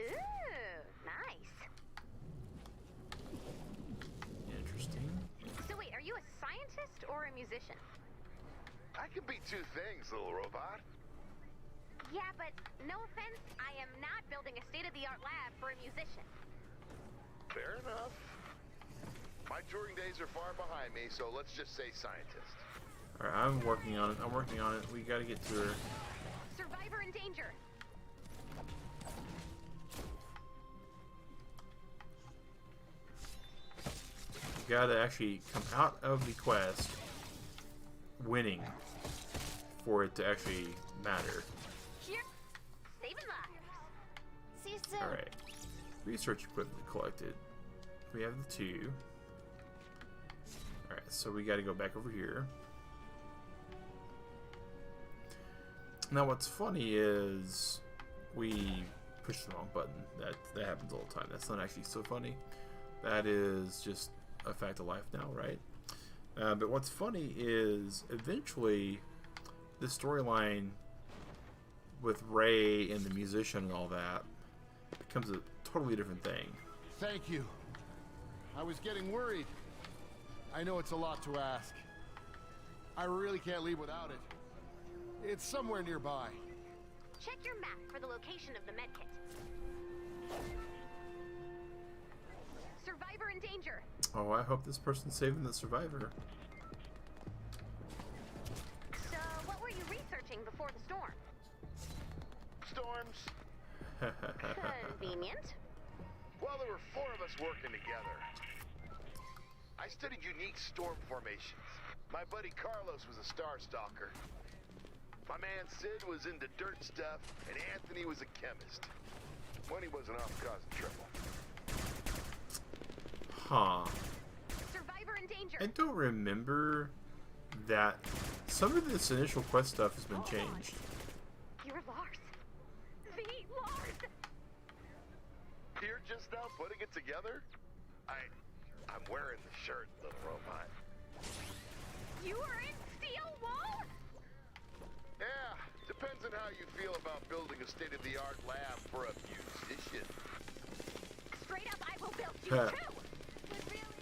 Ooh, nice. Interesting. So wait, are you a scientist or a musician? I can be two things, little robot. Yeah, but no offense, I am not building a state-of-the-art lab for a musician. Fair enough. My touring days are far behind me, so let's just say scientist. Alright, I'm working on it. We gotta get to her. Survivor in danger. We gotta actually come out of the quest winning for it to actually matter. Here, saving lives. See you soon. Alright. Research equipment collected. We have the 2. Alright, so we gotta go back over here. Now what's funny is we pushed the wrong button. That happens all the time. That's not actually so funny. That is just a fact of life now, right? But what's funny is eventually the storyline with Ray and the musician and all that becomes a totally different thing. Thank you. I was getting worried. I know it's a lot to ask. I really can't leave without it. It's somewhere nearby. Check your map for the location of the medkit. Survivor in danger. Oh, I hope this person's saving the survivor. So, what were you researching before the storm? Storms. Convenient. Well, there were 4 of us working together. I studied unique storm formations. My buddy Carlos was a star stalker. My man Sid was into dirt stuff, and Anthony was a chemist. When he wasn't off causing trouble. Huh. Survivor in danger. I don't remember that some of this initial quest stuff has been changed. You're Lars. The Lars. You're just now putting it together? I'm wearing the shirt, little robot. You are in Steel Wall? Yeah, depends on how you feel about building a state-of-the-art lab for a musician. Straight up, I will build you too.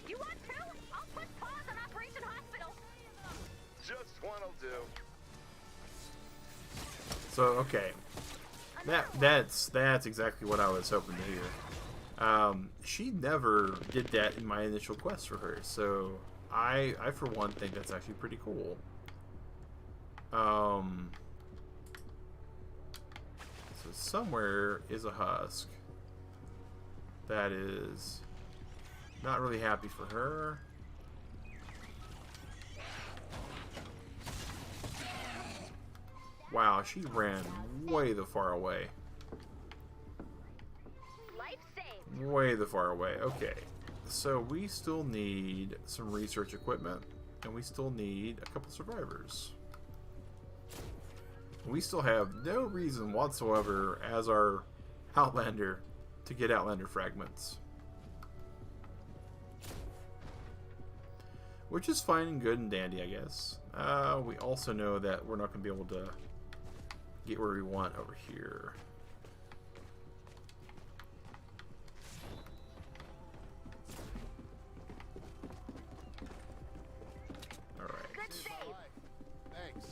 You want to? I'll put pause on Operation Hospital. Just one'll do. So okay, that's exactly what I was hoping to hear. She never did that in my initial quest for her, so I for one think that's actually pretty cool. So somewhere is a husk that is not really happy for her. Wow, she ran way the far away. Life saved. Way the far away. Okay, so we still need some research equipment, and we still need a couple survivors. We still have no reason whatsoever as our Outlander to get Outlander fragments. Which is fine and good and dandy, I guess. We also know that we're not going to be able to get where we want over here. Thanks.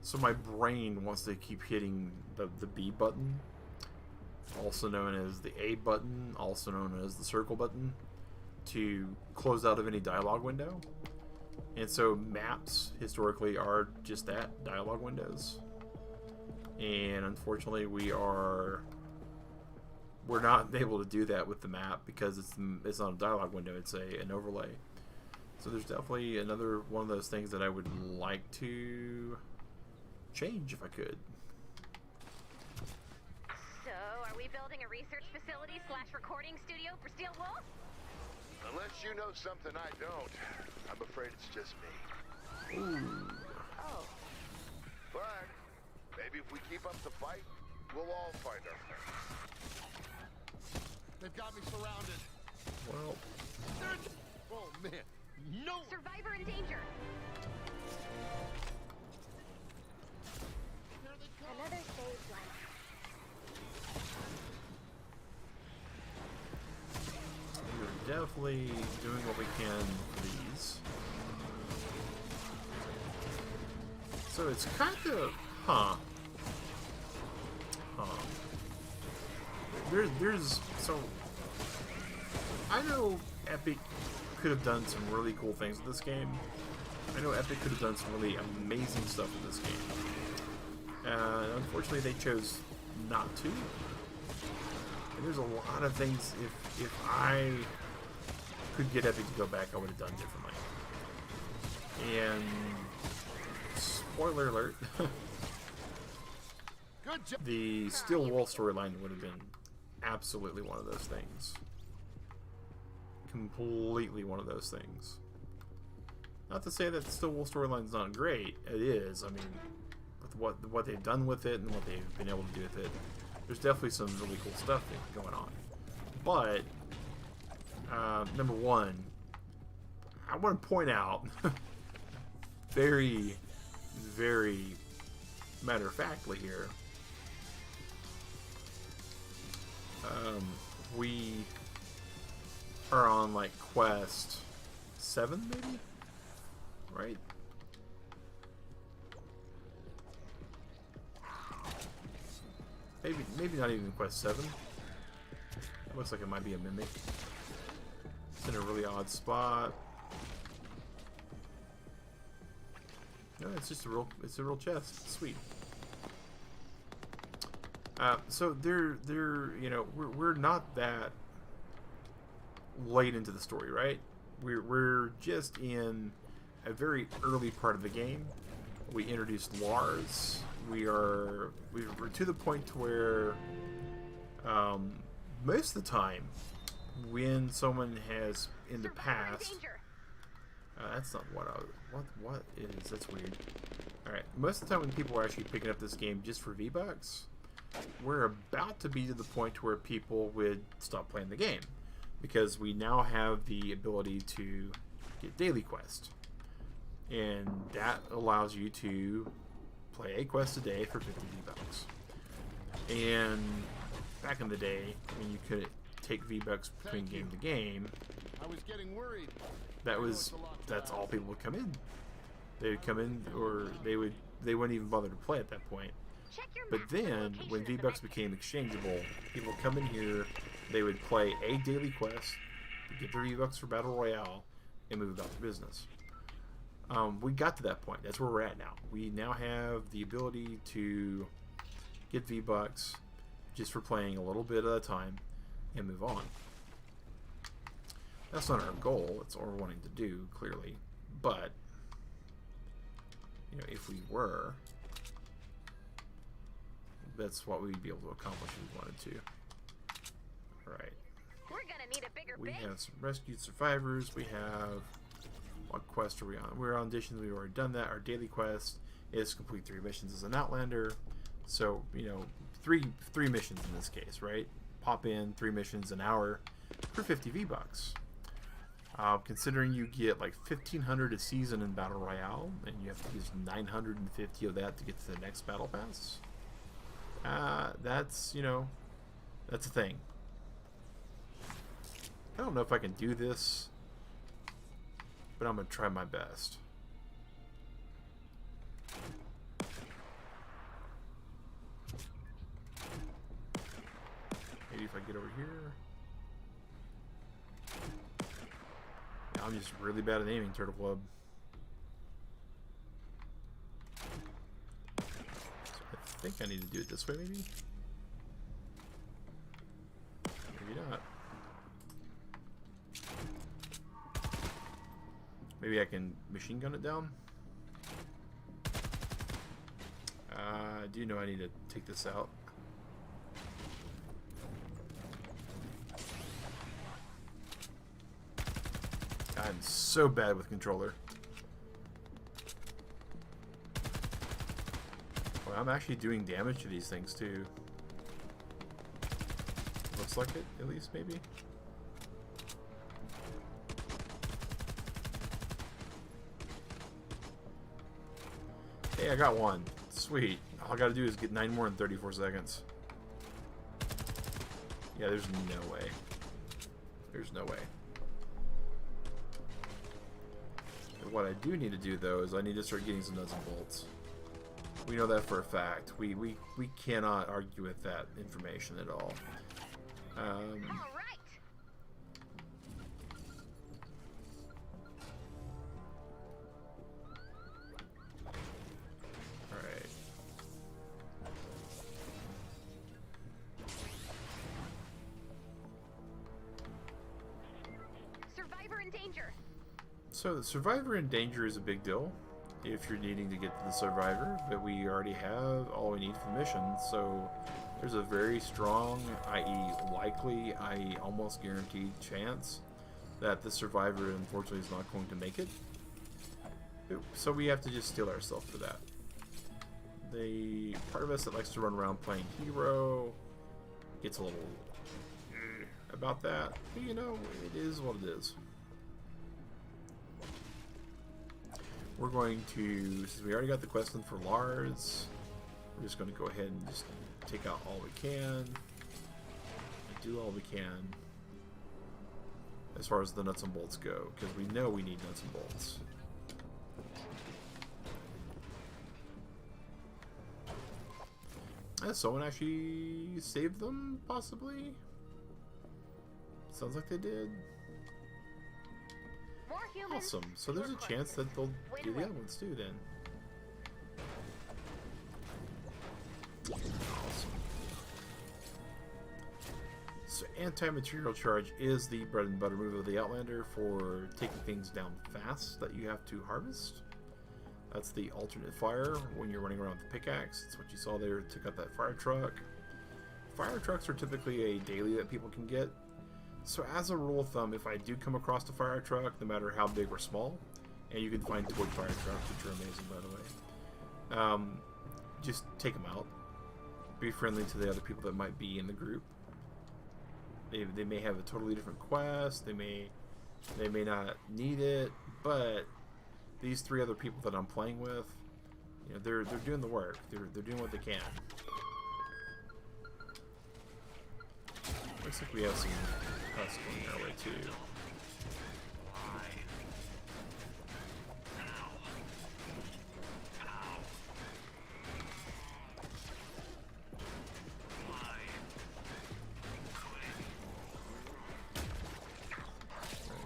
So my brain wants to keep hitting the B button, also known as the A button, also known as the circle button, to close out of any dialogue window. And so maps historically are just that, dialogue windows. And unfortunately we're not able to do that with the map because it's not a dialogue window, it's an overlay. So there's definitely another one of those things that I would like to change if I could. So, are we building a research facility / recording studio for Steel Wolf? Unless you know something I don't, I'm afraid it's just me. Ooh. Oh. But maybe if we keep up the fight, we'll all find our friends. They've got me surrounded. Well. Oh man, no! Survivor in danger. Another save life. We're definitely doing what we can for these. So it's kind of, so I know Epic could have done some really cool things with this game. I know Epic could have done some really amazing stuff with this game. Unfortunately, they chose not to. And there's a lot of things, if I could get Epic to go back, I would have done differently. And spoiler alert, Good job. the Steel Wolf storyline would have been absolutely one of those things. Completely one of those things. Not to say that the Steel Wolf storyline's not great. It is. I mean, with what they've done with it and what they've been able to do with it, there's definitely some really cool stuff going on. But number one, I want to point out very, very matter-of-factly here, we are on like quest 7 maybe, right? Maybe not even quest 7. It looks like it might be a mimic. It's in a really odd spot. No, it's just a real chest. Sweet. So you know, we're not that late into the story, right? We're just in a very early part of the game. We introduced Lars. We're to the point to where most of the time when someone has in the past, that's not what what is, that's weird. Alright, most of the time when people are actually picking up this game just for V-Bucks, we're about to be to the point where people would stop playing the game, because we now have the ability to get daily quests, and that allows you to play a quest a day for 50 V-Bucks. And back in the day, when you could take V-Bucks between game to game, I was getting worried. that's all people would come in. They would come in, or they wouldn't even bother to play at that point. But then, when V-Bucks became exchangeable, people would come in here, they would play a daily quest, get their V-Bucks for Battle Royale, and move about their business. We got to that point. That's where we're at now. We now have the ability to get V-Bucks just for playing a little bit at a time and move on. That's not our goal. It's what we're wanting to do, clearly. But, you know, if we were, that's what we'd be able to accomplish if we wanted to. Alright. We're gonna need a bigger We base. have some rescued survivors. We have... What quest are we on? We're on auditions. We've already done that. Our daily quest is complete 3 missions as an Outlander. So, you know, three missions in this case, right? Pop in 3 missions an hour for 50 V-Bucks. Considering you get like 1,500 a season in Battle Royale, and you have to use 950 of that to get to the next Battle Pass, that's, you know, that's a thing. don't know if I can do this, but I'm gonna try my best. Maybe if I get over here. I'm just really bad at aiming, Turtle Club. So I think I need to do it this way, maybe? Maybe not. Maybe I can machine gun it down? I do know I need to take this out. I'm so bad with controller. Well, I'm actually doing damage to these things too. Looks like it, at least, maybe. Hey, I got one. Sweet. All I gotta do is get 9 more in 34 seconds. Yeah, there's no way. There's no way. What I do need to do, though, is I need to start getting some nuts and bolts. We know that for a fact. We cannot argue with that information at all. All right. Alright. Survivor in danger. So the survivor in danger is a big deal if you're needing to get to the survivor, but we already have all we need for the mission, so there's a very strong, i.e. likely, i.e. almost guaranteed chance that the survivor unfortunately is not going to make it. So we have to just steel ourselves for that. The part of us that likes to run around playing hero gets a little about that, but you know, it is what it is. We're going to, since we already got the questlines for Lars, we're just going to go ahead and just take out all we can, and do all we can as far as the nuts and bolts go, because we know we need nuts and bolts. Someone actually saved them, possibly? Sounds like they did. More humans. Awesome. So there's a chance that they'll do the other ones too, then. Awesome. So anti-material charge is the bread and butter move of the Outlander for taking things down fast that you have to harvest. That's the alternate fire when you're running around with the pickaxe. It's what you saw there. Took out that fire truck. Fire trucks are typically a daily that people can get. So as a rule of thumb, if I do come across a fire truck, no matter how big or small, and you can find toy fire trucks, which are amazing by the way, just take them out. Be friendly to the other people that might be in the group. They may have a totally different quest. They may not need it, but these 3 other people that I'm playing with, you know, they're doing the work. They're doing what they can. Looks like we have some cuss going our way too.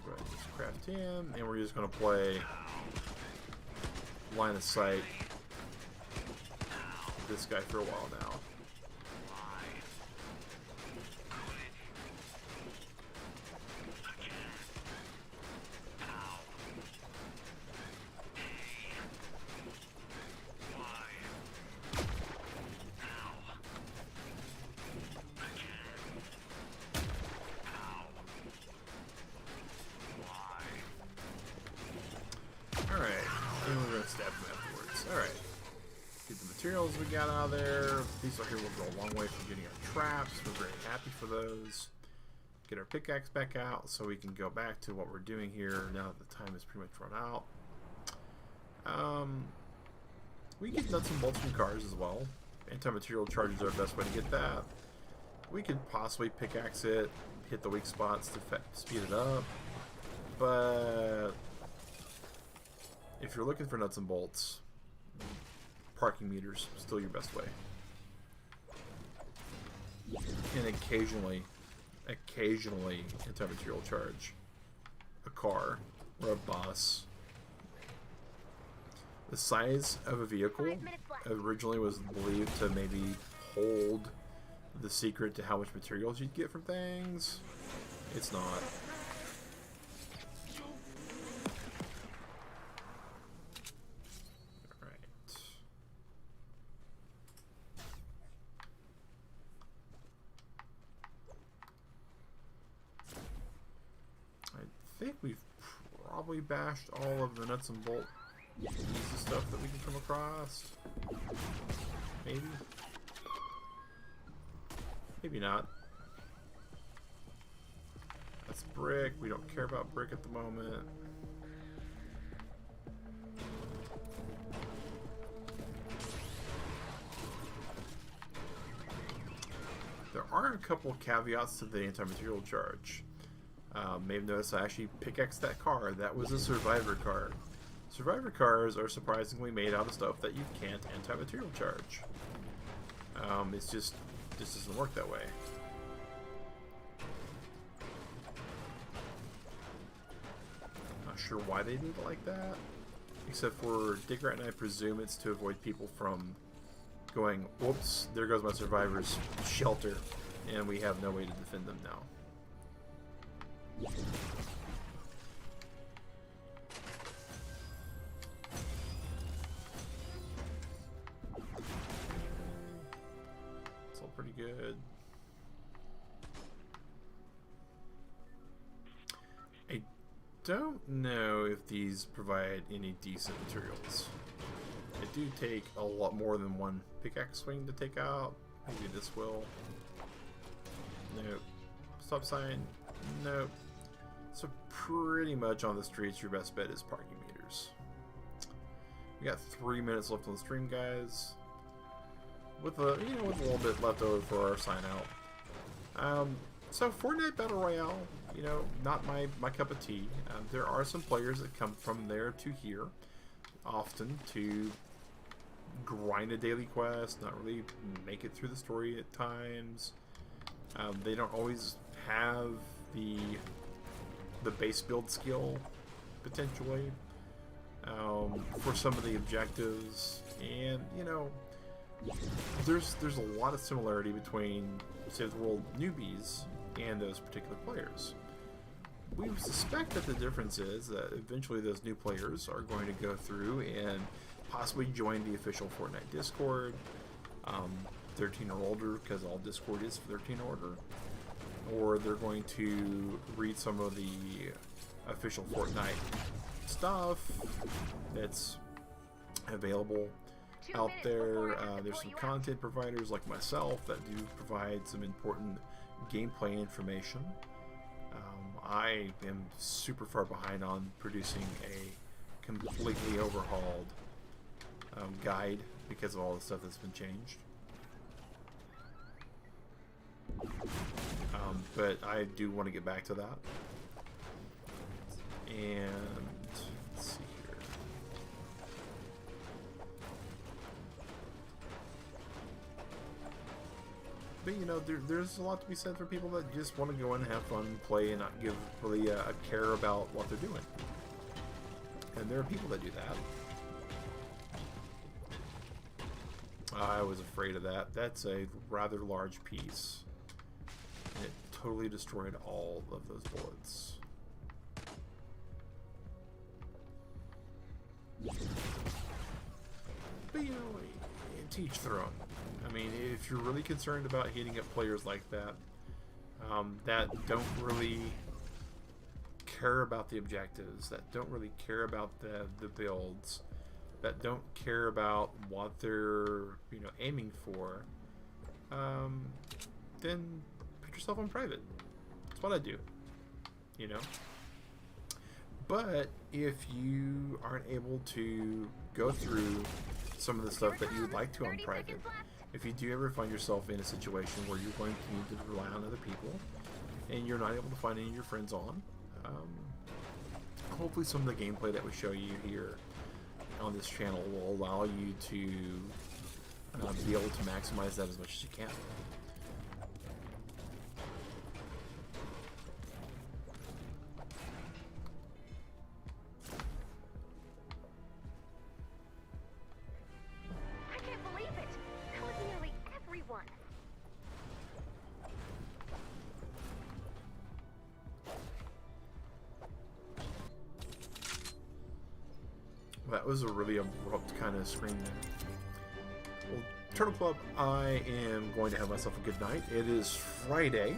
Go ahead and just craft him, and we're just gonna play line of sight this guy for a while now. We got out of there. These are here will go a long way from getting our traps. We're very happy for those. Get our pickaxe back out so we can go back to what we're doing here now that the time is pretty much run out. We get nuts and bolts from cars as well. Anti-material charges are our best way to get that. We could possibly pickaxe it, hit the weak spots to speed it up. But if you're looking for nuts and bolts, parking meters still your best way. And occasionally anti-material charge a car or a bus. The size of a vehicle originally was believed to maybe hold the secret to how much materials you'd get from things. It's not. Alright. I think we've probably bashed all of the nuts and bolts. Easy stuff that we can come across. Maybe. Maybe not. That's brick. We don't care about brick at the moment. There are a couple caveats to the anti-material charge. May have noticed I actually pickaxed that car. That was a survivor car. Survivor cars are surprisingly made out of stuff that you can't anti-material charge. It's just doesn't work that way. Not sure why they did it like that, except for Digrat, and I presume it's to avoid people from going, "Whoops, there goes my survivor's shelter," and we have no way to defend them now. Pretty good. I don't know if these provide any decent materials. It do take a lot more than one pickaxe swing to take out. Maybe this will. Nope. Stop sign. Nope. So pretty much on the streets, your best bet is parking meters. We got 3 minutes left on the stream, guys. With a with a little bit left over for our sign out. So Fortnite Battle Royale, not my cup of tea. There are some players that come from there to here, often to grind a daily quest, not really make it through the story at times. They don't always have the base build skill, potentially, for some of the objectives, and there's a lot of similarity between Save the World newbies and those particular players. We suspect that the difference is that eventually those new players are going to go through and possibly join the official Fortnite Discord, 13 or older, because all Discord is 13 or older, or they're going to read some of the official Fortnite stuff that's available out there. There's some content providers like myself that do provide some important gameplay information. I am super far behind on producing a completely overhauled guide because of all the stuff that's been changed. But I do want to get back to that. And let's see here. But there's a lot to be said for people that just want to go in and have fun, play, and not give really a care about what they're doing. And there are people that do that. I was afraid of that. That's a rather large piece. And it totally destroyed all of those bullets. But to each their own. I mean, if you're really concerned about hitting up players like that, that don't really care about the objectives, that don't really care about the builds, that don't care about what they're aiming for, then put yourself on private. That's what I do. But if you aren't able to go through some of the stuff that you would like to on private, if you do ever find yourself in a situation where you're going to need to rely on other people, and you're not able to find any of your friends on, hopefully some of the gameplay that we show you here on this channel will allow you to be able to maximize that as much as you can. I can't believe it. That was nearly everyone. That was a really abrupt kind of screen there. Well, Turtle Club, I am going to have myself a good night. It is Friday.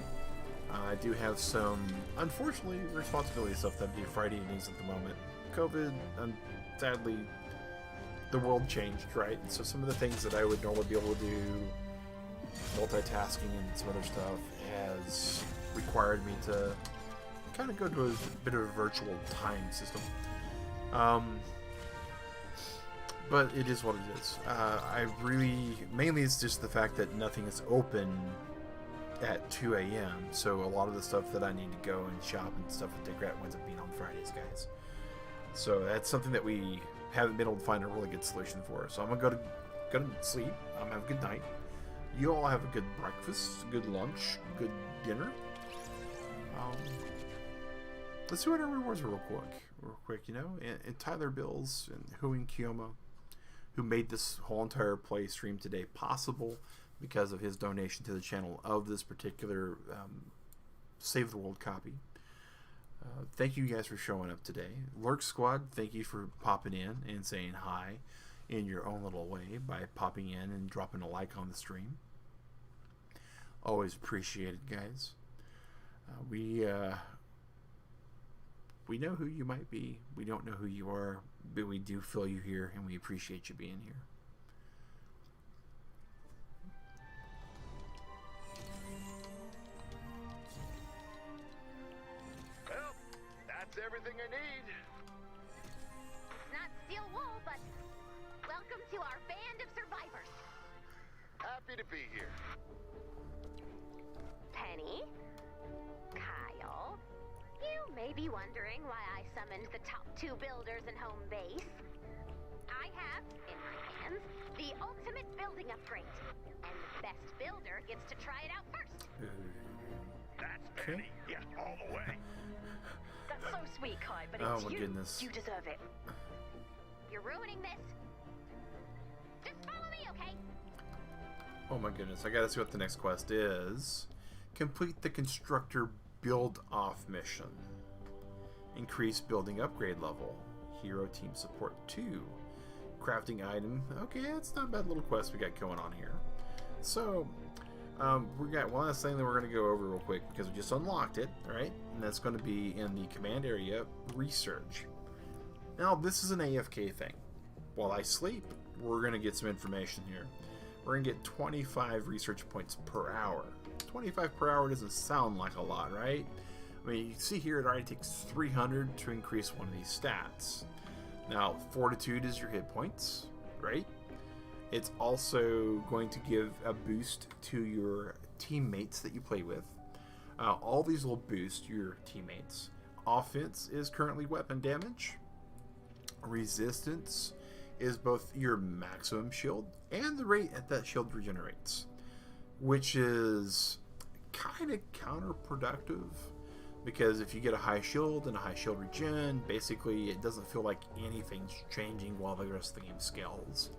I do have some, unfortunately, responsibility stuff that do Friday evenings at the moment. COVID, sadly, the world changed, right? And so some of the things that I would normally be able to do, multitasking and some other stuff, has required me to kind of go to a bit of a virtual time system. But it is what it is. Mainly it's just the fact that nothing is open at 2 a.m. So a lot of the stuff that I need to go and shop and stuff with Dick Rat winds up being on Fridays, guys. So that's something that we haven't been able to find a really good solution for. So I'm gonna go to sleep. I'm gonna have a good night. You all have a good breakfast, good lunch, good dinner. Let's see what our rewards are real quick, you know. And Tyler Bills and Hououin Kyouma, who made this whole entire play stream today possible because of his donation to the channel of this particular Save the World copy. Thank you guys for showing up today. Lurk Squad, thank you for popping in and saying hi in your own little way by popping in and dropping a like on the stream. Always appreciated, guys. We know who you might be. We don't know who you are, but we do feel you here, and we appreciate you being here. Well, that's everything I need. It's not steel wool, but welcome to our band of survivors. Happy to be here. Penny, Kyle, you may be wondering why I summoned the top 2 builders in home base. I have, in my hands, the ultimate building upgrade. And the best builder gets to try it out first. That's Penny. Yeah, all the way. That's so sweet, Kai, but Oh it's my you. goodness. You deserve it. You're ruining this. Just follow me, okay? Oh my goodness, I gotta see what the next quest is. Complete the constructor build off mission. Increase building upgrade level. Hero team support 2. Crafting item. Okay, that's not a bad little quest we got going on here. So, we got one last thing that we're going to go over real quick because we just unlocked it, right? And that's going to be in the command area, research. Now, this is an AFK thing. While I sleep, we're going to get some information here. We're going to get 25 research points per hour. 25 per hour doesn't sound like a lot, right? I mean, you can see here it already takes 300 to increase one of these stats. Now, fortitude is your hit points, right? It's also going to give a boost to your teammates that you play with. All these will boost your teammates. Offense is currently weapon damage. Resistance is both your maximum shield and the rate at that shield regenerates, which is kind of counterproductive because if you get a high shield and a high shield regen, basically it doesn't feel like anything's changing while the rest of the game scales.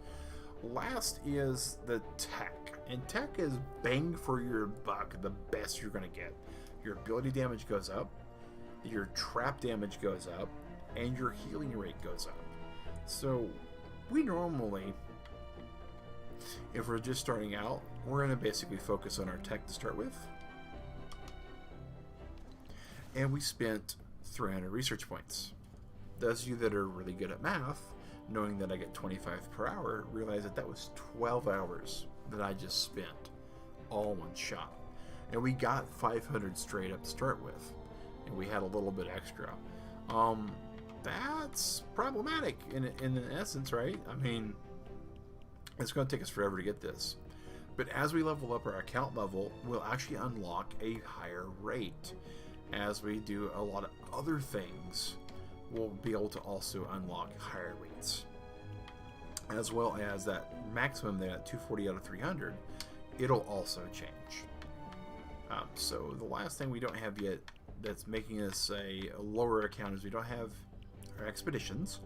Last is the tech, and tech is bang for your buck, the best you're going to get. Your ability damage goes up, your trap damage goes up, and your healing rate goes up. So we normally, if we're just starting out, we're going to basically focus on our tech to start with. And we spent 300 research points. Those of you that are really good at math, knowing that I get 25 per hour, realize that that was 12 hours that I just spent all one shot. And we got 500 straight up to start with. And we had a little bit extra. That's problematic in essence, right? I mean, it's going to take us forever to get this. But as we level up our account level, we'll actually unlock a higher rate. As we do a lot of other things, we'll be able to also unlock higher rates. As well as that maximum there at 240 out of 300, it'll also change. So the last thing we don't have yet that's making us a lower account is we don't have our expeditions.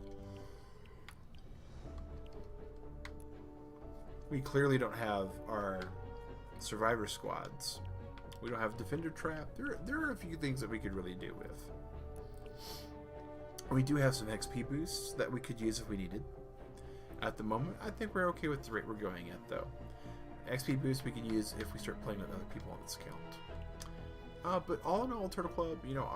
We clearly don't have our survivor squads. We don't have defender trap. There are a few things that we could really do with. We do have some XP boosts that we could use if we needed. At the moment, I think we're okay with the rate we're going at, though. XP boosts we can use if we start playing with other people on this account. But all in all, Turtle Club, you know,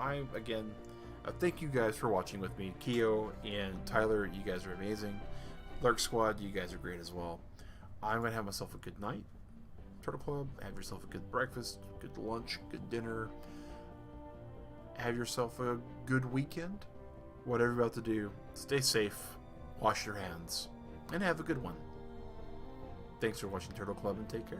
thank you guys for watching with me. Keo and Tyler, you guys are amazing. Lark Squad, you guys are great as well. I'm going to have myself a good night. Turtle Club, have yourself a good breakfast, good lunch, good dinner. Have yourself a good weekend. Whatever you're about to do, stay safe, wash your hands, and have a good one. Thanks for watching Turtle Club, and take care.